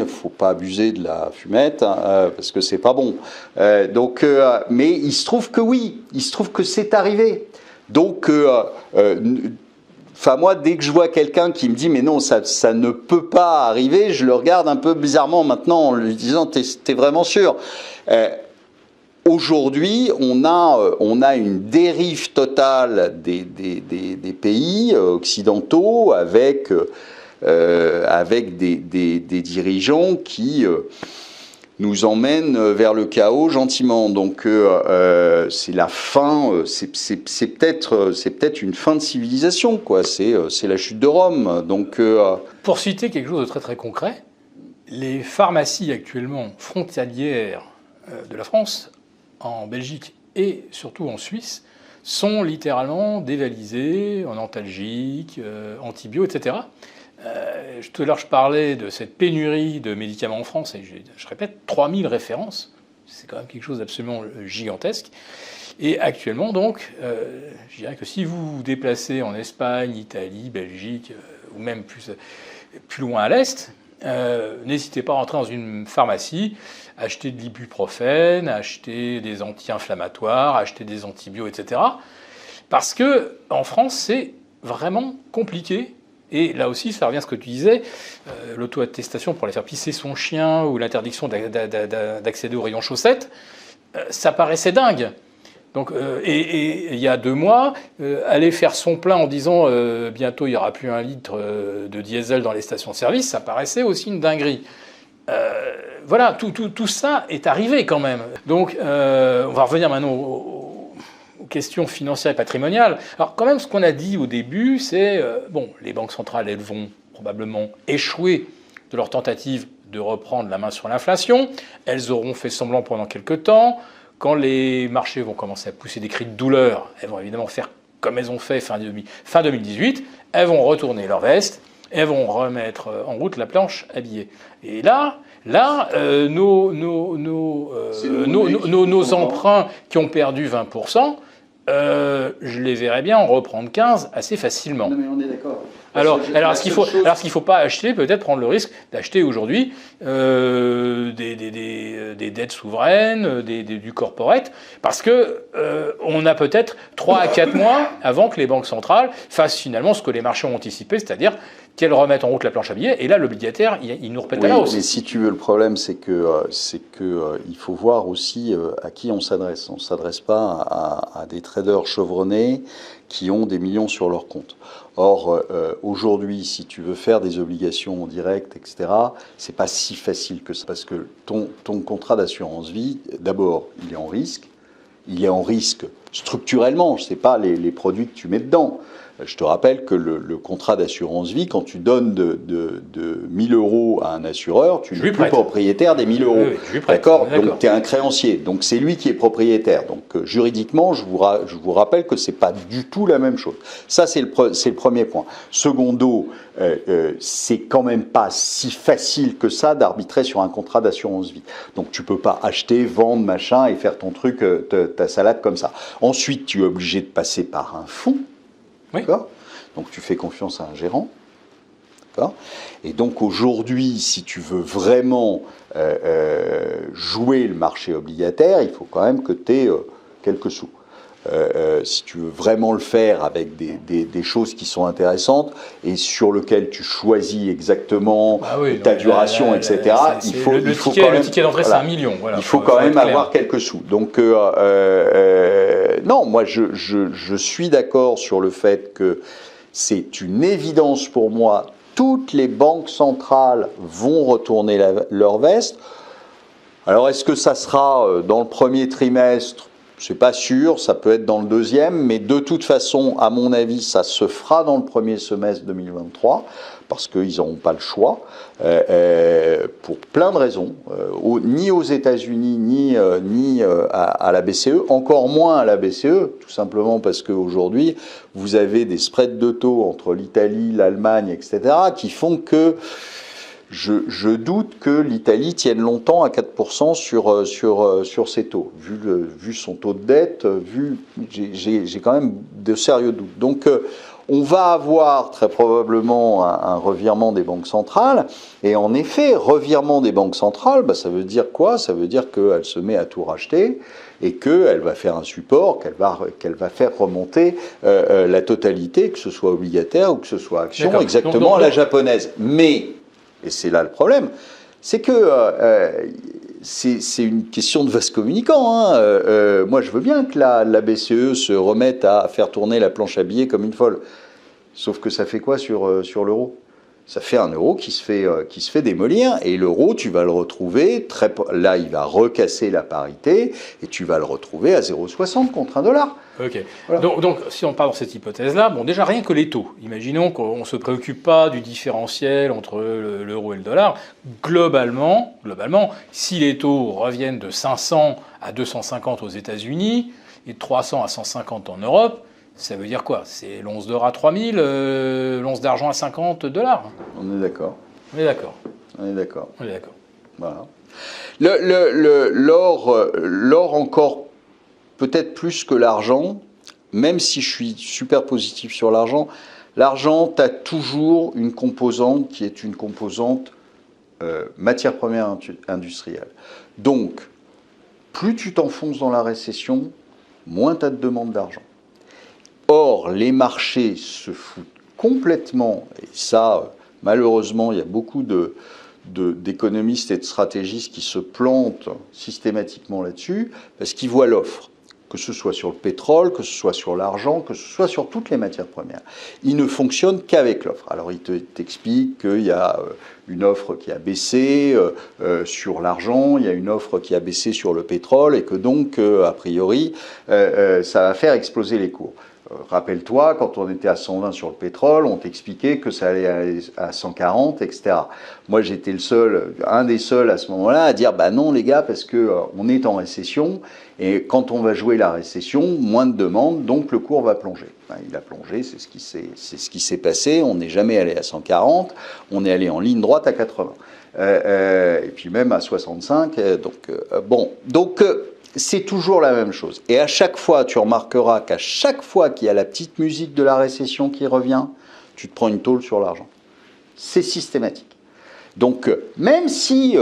faut pas abuser de la fumette, hein, parce que c'est pas bon. Mais il se trouve que oui, il se trouve que c'est arrivé. Donc, moi, dès que je vois quelqu'un qui me dit mais non, ça ne peut pas arriver, je le regarde un peu bizarrement maintenant en lui disant t'es vraiment sûr? Aujourd'hui, on a une dérive totale des pays occidentaux avec des dirigeants qui nous emmènent vers le chaos gentiment. Donc c'est la fin, c'est peut-être une fin de civilisation, quoi. C'est la chute de Rome. Donc pour citer quelque chose de très très concret, les pharmacies actuellement frontalières de la France, en Belgique et surtout en Suisse, sont littéralement dévalisées en antalgiques, antibio, etc. Tout à l'heure, je parlais de cette pénurie de médicaments en France, et je répète, 3000 références, c'est quand même quelque chose d'absolument gigantesque. Et actuellement, donc, je dirais que si vous vous déplacez en Espagne, Italie, Belgique, ou même plus loin à l'Est, n'hésitez pas à rentrer dans une pharmacie, acheter de l'ibuprofène, acheter des anti-inflammatoires, acheter des antibiotiques, etc. Parce que en France, c'est vraiment compliqué. Et là aussi, ça revient à ce que tu disais, l'auto-attestation pour aller faire pisser son chien ou l'interdiction d'accéder aux rayons chaussettes, ça paraissait dingue. Donc, et il y a 2 mois, aller faire son plein en disant bientôt il n'y aura plus 1 litre de diesel dans les stations-service, ça paraissait aussi une dinguerie. Voilà, tout ça est arrivé quand même. Donc, on va revenir maintenant aux questions financières et patrimoniales. Alors, quand même, ce qu'on a dit au début, c'est les banques centrales, elles vont probablement échouer de leur tentative de reprendre la main sur l'inflation. Elles auront fait semblant pendant quelques temps. Quand les marchés vont commencer à pousser des cris de douleur, elles vont évidemment faire comme elles ont fait fin 2018. Elles vont retourner leur veste. Elles vont remettre en route la planche à billets. Et là, nos emprunts qui ont perdu 20%, je les verrais bien en reprendre 15 assez facilement. Non mais on est d'accord. Alors ce qu'il faut pas acheter, peut-être prendre le risque d'acheter aujourd'hui des dettes souveraines, du corporate, parce que on a peut-être 3 à 4 mois avant que les banques centrales fassent finalement ce que les marchés ont anticipé, c'est-à-dire qu'elle remette en route la planche à billets, et là, l'obligataire, il nous repète à la hausse. Mais si tu veux, le problème, c'est que il faut voir aussi à qui on s'adresse. On ne s'adresse pas à des traders chevronnés qui ont des millions sur leur compte. Or, aujourd'hui, si tu veux faire des obligations en direct, etc., c'est pas si facile que ça. Parce que ton contrat d'assurance vie, d'abord, il est en risque. Il est en risque structurellement, ce n'est pas les produits que tu mets dedans. Je te rappelle que le contrat d'assurance vie, quand tu donnes de 1 000 € à un assureur, tu n'es plus propriétaire des 1 000 €. Oui, d'accord. Donc tu es un créancier. Donc c'est lui qui est propriétaire. Donc juridiquement, je vous rappelle que ce n'est pas du tout la même chose. Ça, c'est le premier point. Secondo, c'est quand même pas si facile que ça d'arbitrer sur un contrat d'assurance vie. Donc tu peux pas acheter, vendre, machin et faire ton truc, ta salade comme ça. Ensuite, tu es obligé de passer par un fonds. D'accord ? Donc tu fais confiance à un gérant. D'accord ? Et donc aujourd'hui, si tu veux vraiment jouer le marché obligataire, il faut quand même que tu aies quelques sous. Si tu veux vraiment le faire avec des choses qui sont intéressantes et sur lesquelles tu choisis exactement ta duration, etc., il faut quand même... Le ticket d'entrée, c'est 1 million. Voilà, il faut quand même avoir quelques sous. Donc, non, moi, je suis d'accord sur le fait que c'est une évidence pour moi. Toutes les banques centrales vont retourner leur veste. Alors, est-ce que ça sera dans le premier trimestre ? Je ne suis pas sûr, ça peut être dans le deuxième, mais de toute façon, à mon avis, ça se fera dans le premier semestre 2023, parce qu'ils n'auront pas le choix, pour plein de raisons, ni aux États-Unis, ni à la BCE, encore moins à la BCE, tout simplement parce qu'aujourd'hui, vous avez des spreads de taux entre l'Italie, l'Allemagne, etc., qui font que je doute que l'Italie tienne longtemps à 4% sur ses taux. Vu son taux de dette, j'ai quand même de sérieux doutes. Donc, on va avoir très probablement un revirement des banques centrales. Et en effet, revirement des banques centrales, ça veut dire quoi ? Ça veut dire qu'elle se met à tout racheter et qu'elle va faire un support, qu'elle va faire remonter la totalité, que ce soit obligataire ou que ce soit action, exactement à la japonaise. Mais... et c'est là le problème, c'est que c'est une question de vase communicant. Moi, je veux bien que la BCE se remette à faire tourner la planche à billets comme une folle. Sauf que ça fait quoi sur l'euro ? Ça fait un euro qui se fait démolir. Et l'euro, tu vas le retrouver, là, il va recasser la parité, et tu vas le retrouver à 0,60 contre $1. Ok. Voilà. Donc, si on part dans cette hypothèse-là, bon, déjà rien que les taux. Imaginons qu'on ne se préoccupe pas du différentiel entre l'euro et le dollar. Globalement, si les taux reviennent de 500 à 250 aux États-Unis et de 300 à 150 en Europe, ça veut dire quoi ? C'est l'once d'or à 3000, l'once d'argent à $50. On est d'accord. On est d'accord. On est d'accord. On est d'accord. Voilà. L'or encore peut-être plus que l'argent, même si je suis super positif sur l'argent, tu as toujours une composante qui est une composante matière première industrielle. Donc, plus tu t'enfonces dans la récession, moins tu as de demande d'argent. Or, les marchés se foutent complètement, et ça, malheureusement, il y a beaucoup d'économistes et de stratégistes qui se plantent systématiquement là-dessus, parce qu'ils voient l'offre, que ce soit sur le pétrole, que ce soit sur l'argent, que ce soit sur toutes les matières premières. Ils ne fonctionnent qu'avec l'offre. Alors, ils t'expliquent qu'il y a une offre qui a baissé sur l'argent, il y a une offre qui a baissé sur le pétrole, et que donc, a priori, ça va faire exploser les cours. Rappelle-toi, quand on était à 120 sur le pétrole, on t'expliquait que ça allait aller à 140, etc. Moi, j'étais un des seuls à ce moment-là à dire, bah non les gars, parce que on est en récession, et quand on va jouer la récession, moins de demande, donc le cours va plonger. Ben, il a plongé, c'est ce qui s'est passé. On n'est jamais allé à 140, on est allé en ligne droite à 80, et puis même à 65. Donc c'est toujours la même chose. Et à chaque fois, tu remarqueras qu'à chaque fois qu'il y a la petite musique de la récession qui revient, tu te prends une tôle sur l'argent. C'est systématique. Donc, même si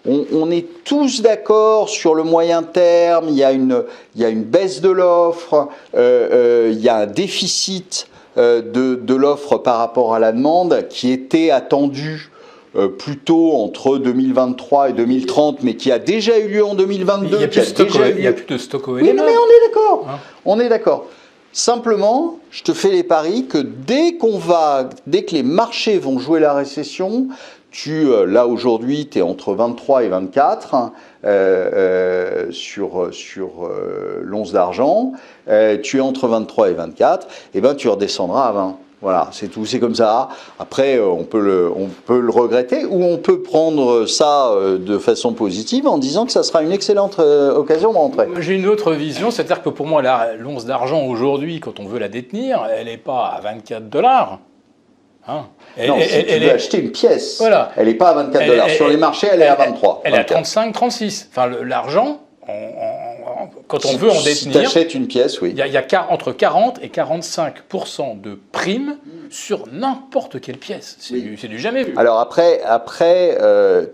on est tous d'accord sur le moyen terme, il y a une baisse de l'offre, il y a un déficit de l'offre par rapport à la demande qui était attendue plutôt entre 2023 et 2030, mais qui a déjà eu lieu en 2022. Il n'y a plus de stock OLM. Oui, mais on est d'accord. Hein, on est d'accord. Simplement, je te fais les paris que dès que les marchés vont jouer la récession, là aujourd'hui, tu es entre 23 et 24 sur l'once d'argent, tu es entre 23 et 24, et ben tu redescendras à 20. Voilà, c'est tout, c'est comme ça. Après, on peut le regretter ou on peut prendre ça de façon positive en disant que ça sera une excellente occasion de rentrer. J'ai une autre vision, c'est-à-dire que pour moi, l'once d'argent aujourd'hui, quand on veut la détenir, elle n'est pas à 24 $. Hein. Non, si tu veux acheter une pièce, voilà. Elle n'est pas à 24 $. Sur les marchés, elle est à 23. Elle est à 35, 36. Enfin, l'argent, quand on veut en détenir, si tu achètes une pièce, oui. Il y a entre 40 et 45% de primes sur n'importe quelle pièce. C'est du jamais vu. Alors après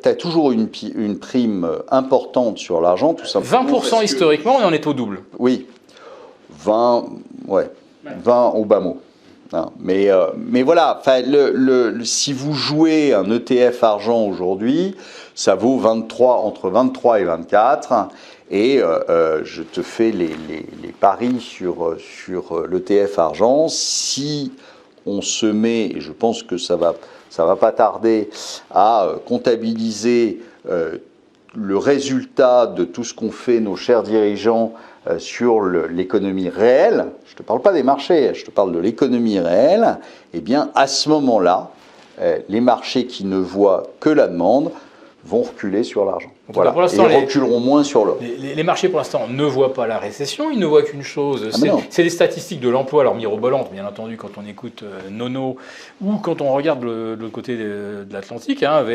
tu as toujours une prime importante sur l'argent, tout simplement. 20% historiquement, on en est au double. Oui. 20 au bas mot. Hein, mais voilà, si vous jouez un ETF argent aujourd'hui, ça vaut entre 23 et 24. Et je te fais les paris sur l'ETF argent. Si on se met, et je pense que ça va pas tarder, à comptabiliser le résultat de tout ce qu'ont fait nos chers dirigeants sur l'économie réelle, je ne te parle pas des marchés, je te parle de l'économie réelle, eh bien à ce moment-là, les marchés qui ne voient que la demande vont reculer sur l'argent. Voilà. Et ils reculeront moins sur l'or. Les marchés, pour l'instant, ne voient pas la récession, ils ne voient qu'une chose, c'est les statistiques de l'emploi, alors mirobolantes, bien entendu, quand on écoute Nono, ou quand on regarde de l'autre côté de l'Atlantique, hein,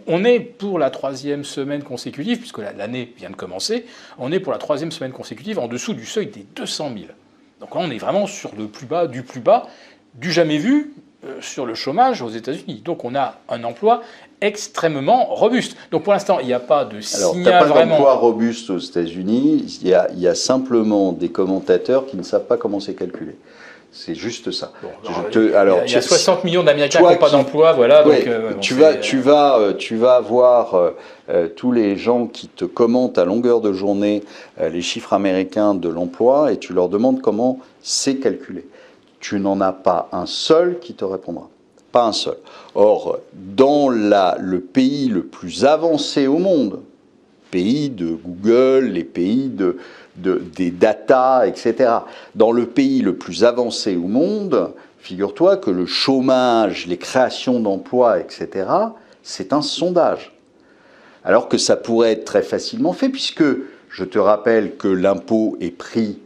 on est pour la 3e semaine consécutive, puisque l'année vient de commencer, on est pour la 3e semaine consécutive en dessous du seuil des 200 000. Donc là, on est vraiment sur le plus bas, du jamais vu, sur le chômage aux États-Unis. Donc on a un emploi extrêmement robuste. Donc pour l'instant, il n'y a pas de signal alors, vraiment... d'emploi robuste aux États-Unis, il y a simplement des commentateurs qui ne savent pas comment c'est calculé. C'est juste ça. Bon, il y a 60 millions d'Américains qui n'ont pas d'emploi, voilà. Ouais, donc, tu vas voir tous les gens qui te commentent à longueur de journée les chiffres américains de l'emploi et tu leur demandes comment c'est calculé. Tu n'en as pas un seul qui te répondra. Pas un seul. Or, dans le pays le plus avancé au monde, pays de Google, les pays des data, etc., dans le pays le plus avancé au monde, figure-toi que le chômage, les créations d'emplois, etc., c'est un sondage. Alors que ça pourrait être très facilement fait, puisque je te rappelle que l'impôt est pris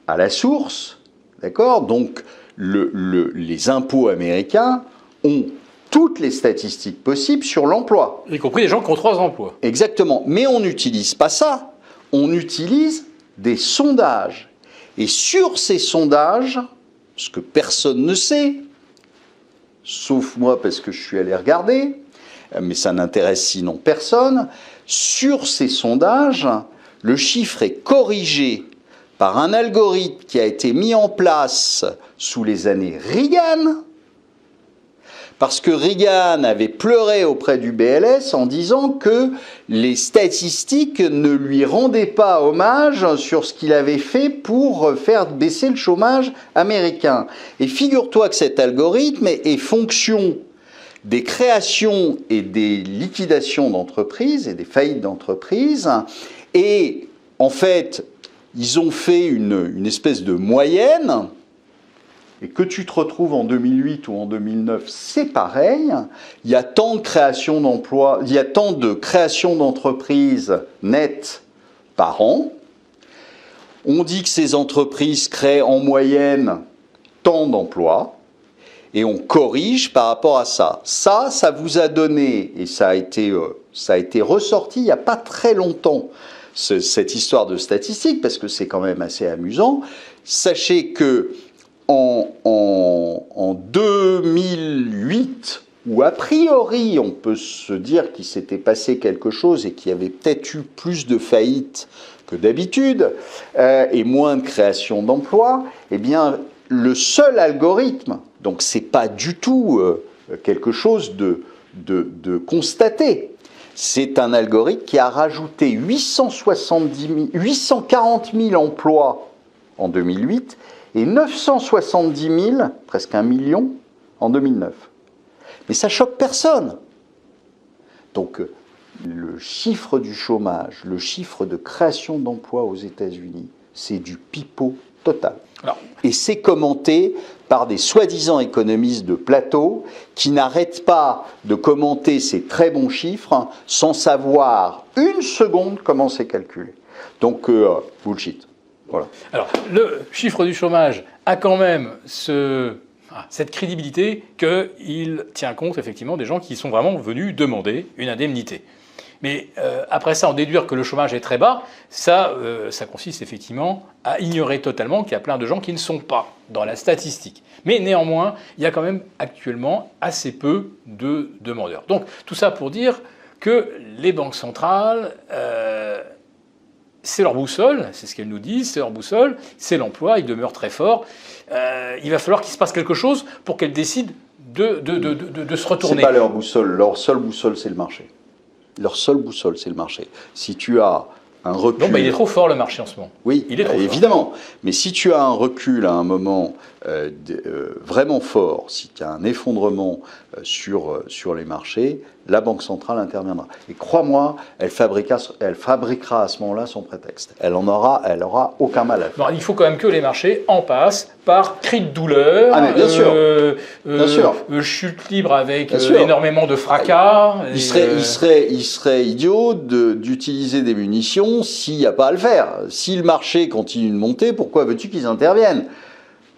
à la source, d'accord ? Donc, les impôts américains ont toutes les statistiques possibles sur l'emploi. Y compris les gens qui ont 3 emplois. Exactement. Mais on n'utilise pas ça. On utilise des sondages. Et sur ces sondages, ce que personne ne sait, sauf moi parce que je suis allé regarder, mais ça n'intéresse sinon personne, sur ces sondages, le chiffre est corrigé par un algorithme qui a été mis en place sous les années Reagan, parce que Reagan avait pleuré auprès du BLS en disant que les statistiques ne lui rendaient pas hommage sur ce qu'il avait fait pour faire baisser le chômage américain. Et figure-toi que cet algorithme est fonction des créations et des liquidations d'entreprises et des faillites d'entreprises. Et en fait, ils ont fait une espèce de moyenne, et que tu te retrouves en 2008 ou en 2009, c'est pareil. Il y a tant de créations d'emplois, il y a tant de créations d'entreprises nettes par an. On dit que ces entreprises créent en moyenne tant d'emplois, et on corrige par rapport à ça. Ça vous a donné, et ça a été ressorti il n'y a pas très longtemps, cette histoire de statistiques, parce que c'est quand même assez amusant. Sachez que en 2008, où a priori on peut se dire qu'il s'était passé quelque chose et qu'il y avait peut-être eu plus de faillites que d'habitude et moins de création d'emplois, eh bien le seul algorithme, donc ce n'est pas du tout quelque chose de constaté, c'est un algorithme qui a rajouté 840 000 emplois en 2008 et 970 000, presque 1 million, en 2009. Mais ça choque personne. Donc le chiffre du chômage, le chiffre de création d'emplois aux États-Unis, c'est du pipeau total. Et c'est commenté par des soi-disant économistes de plateau qui n'arrêtent pas de commenter ces très bons chiffres sans savoir une seconde comment c'est calculé. Donc, bullshit. Voilà. Alors, le chiffre du chômage a quand même cette crédibilité qu'il tient compte effectivement des gens qui sont vraiment venus demander une indemnité. Mais après ça, en déduire que le chômage est très bas, ça consiste effectivement à ignorer totalement qu'il y a plein de gens qui ne sont pas dans la statistique. Mais néanmoins, il y a quand même actuellement assez peu de demandeurs. Donc tout ça pour dire que les banques centrales, c'est leur boussole, c'est ce qu'elles nous disent, c'est leur boussole, c'est l'emploi, ils demeurent très forts. Il va falloir qu'il se passe quelque chose pour qu'elles décident de se retourner. C'est pas leur boussole, leur seule boussole, c'est le marché. Leur seule boussole, c'est le marché. Si tu as un recul... Non, il est trop fort le marché en ce moment. Oui, il est trop évidemment. Fort. Mais si tu as un recul à un moment vraiment fort, si tu as un effondrement sur les marchés, la Banque centrale interviendra. Et crois-moi, elle fabriquera à ce moment-là son prétexte. Elle aura aucun mal à faire. Bon, il faut quand même que les marchés en passent par cri de douleur, bien sûr. Chute libre avec énormément de fracas. Il serait idiot d'utiliser des munitions s'il n'y a pas à le faire. Si le marché continue de monter, pourquoi veux-tu qu'ils interviennent?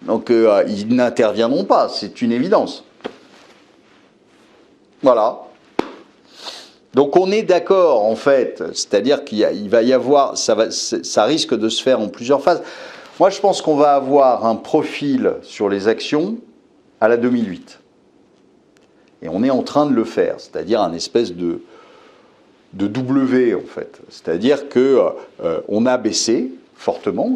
Donc ils n'interviendront pas, c'est une évidence. Voilà. Donc on est d'accord en fait, c'est-à-dire qu'il va y avoir, ça risque de se faire en plusieurs phases. Moi je pense qu'on va avoir un profil sur les actions à la 2008. Et on est en train de le faire, c'est-à-dire un espèce de W en fait. C'est-à-dire qu'on a baissé fortement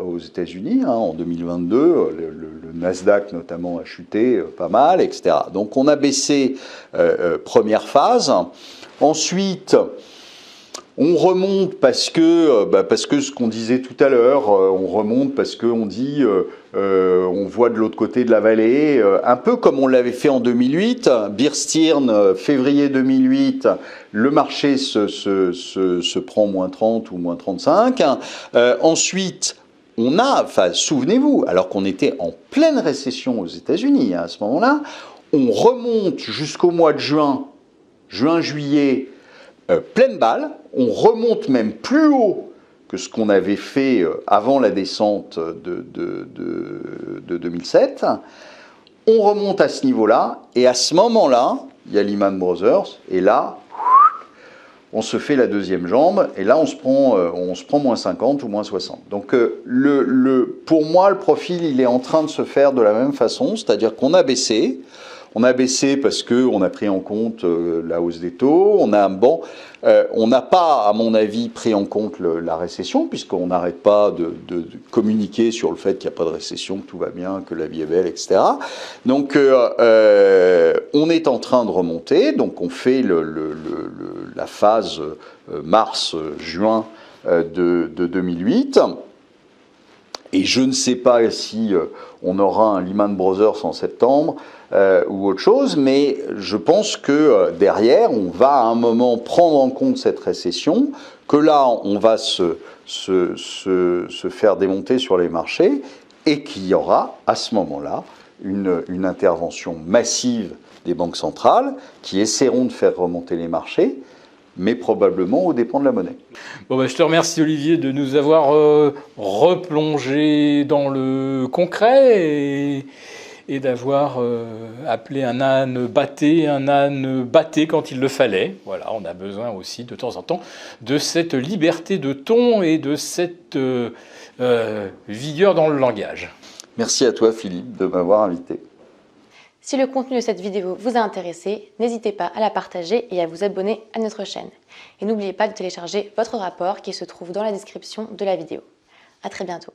aux États-Unis. En 2022, le Nasdaq notamment a chuté pas mal, etc. Donc on a baissé première phase. Ensuite, on remonte parce que ce qu'on disait tout à l'heure, on remonte parce qu'on dit, on voit de l'autre côté de la vallée, un peu comme on l'avait fait en 2008, Bear Stearns, février 2008, le marché se prend moins 30 ou moins 35. Ensuite, souvenez-vous, alors qu'on était en pleine récession aux États-Unis à ce moment-là, on remonte jusqu'au mois de juillet, pleine balle, on remonte même plus haut que ce qu'on avait fait avant la descente de 2007. On remonte à ce niveau-là, et à ce moment-là, il y a Lehman Brothers, et là, on se fait la deuxième jambe, et là, on se prend moins 50 ou moins 60. Donc, pour moi, le profil, il est en train de se faire de la même façon, c'est-à-dire qu'on a baissé. On a baissé parce qu'on a pris en compte la hausse des taux. On n'a pas, à mon avis, pris en compte la récession, puisqu'on n'arrête pas de communiquer sur le fait qu'il n'y a pas de récession, que tout va bien, que la vie est belle, etc. Donc, on est en train de remonter. Donc, on fait la phase mars-juin de 2008. Et je ne sais pas si on aura un Lehman Brothers en septembre ou autre chose, mais je pense que derrière, on va à un moment prendre en compte cette récession, que là, on va se faire démonter sur les marchés, et qu'il y aura à ce moment-là une intervention massive des banques centrales qui essaieront de faire remonter les marchés, mais probablement aux dépens de la monnaie. Bon, je te remercie Olivier de nous avoir replongé dans le concret et d'avoir appelé un âne batté quand il le fallait. Voilà, on a besoin aussi de temps en temps de cette liberté de ton et de cette vigueur dans le langage. Merci à toi Philippe de m'avoir invité. Si le contenu de cette vidéo vous a intéressé, n'hésitez pas à la partager et à vous abonner à notre chaîne. Et n'oubliez pas de télécharger votre rapport qui se trouve dans la description de la vidéo. À très bientôt.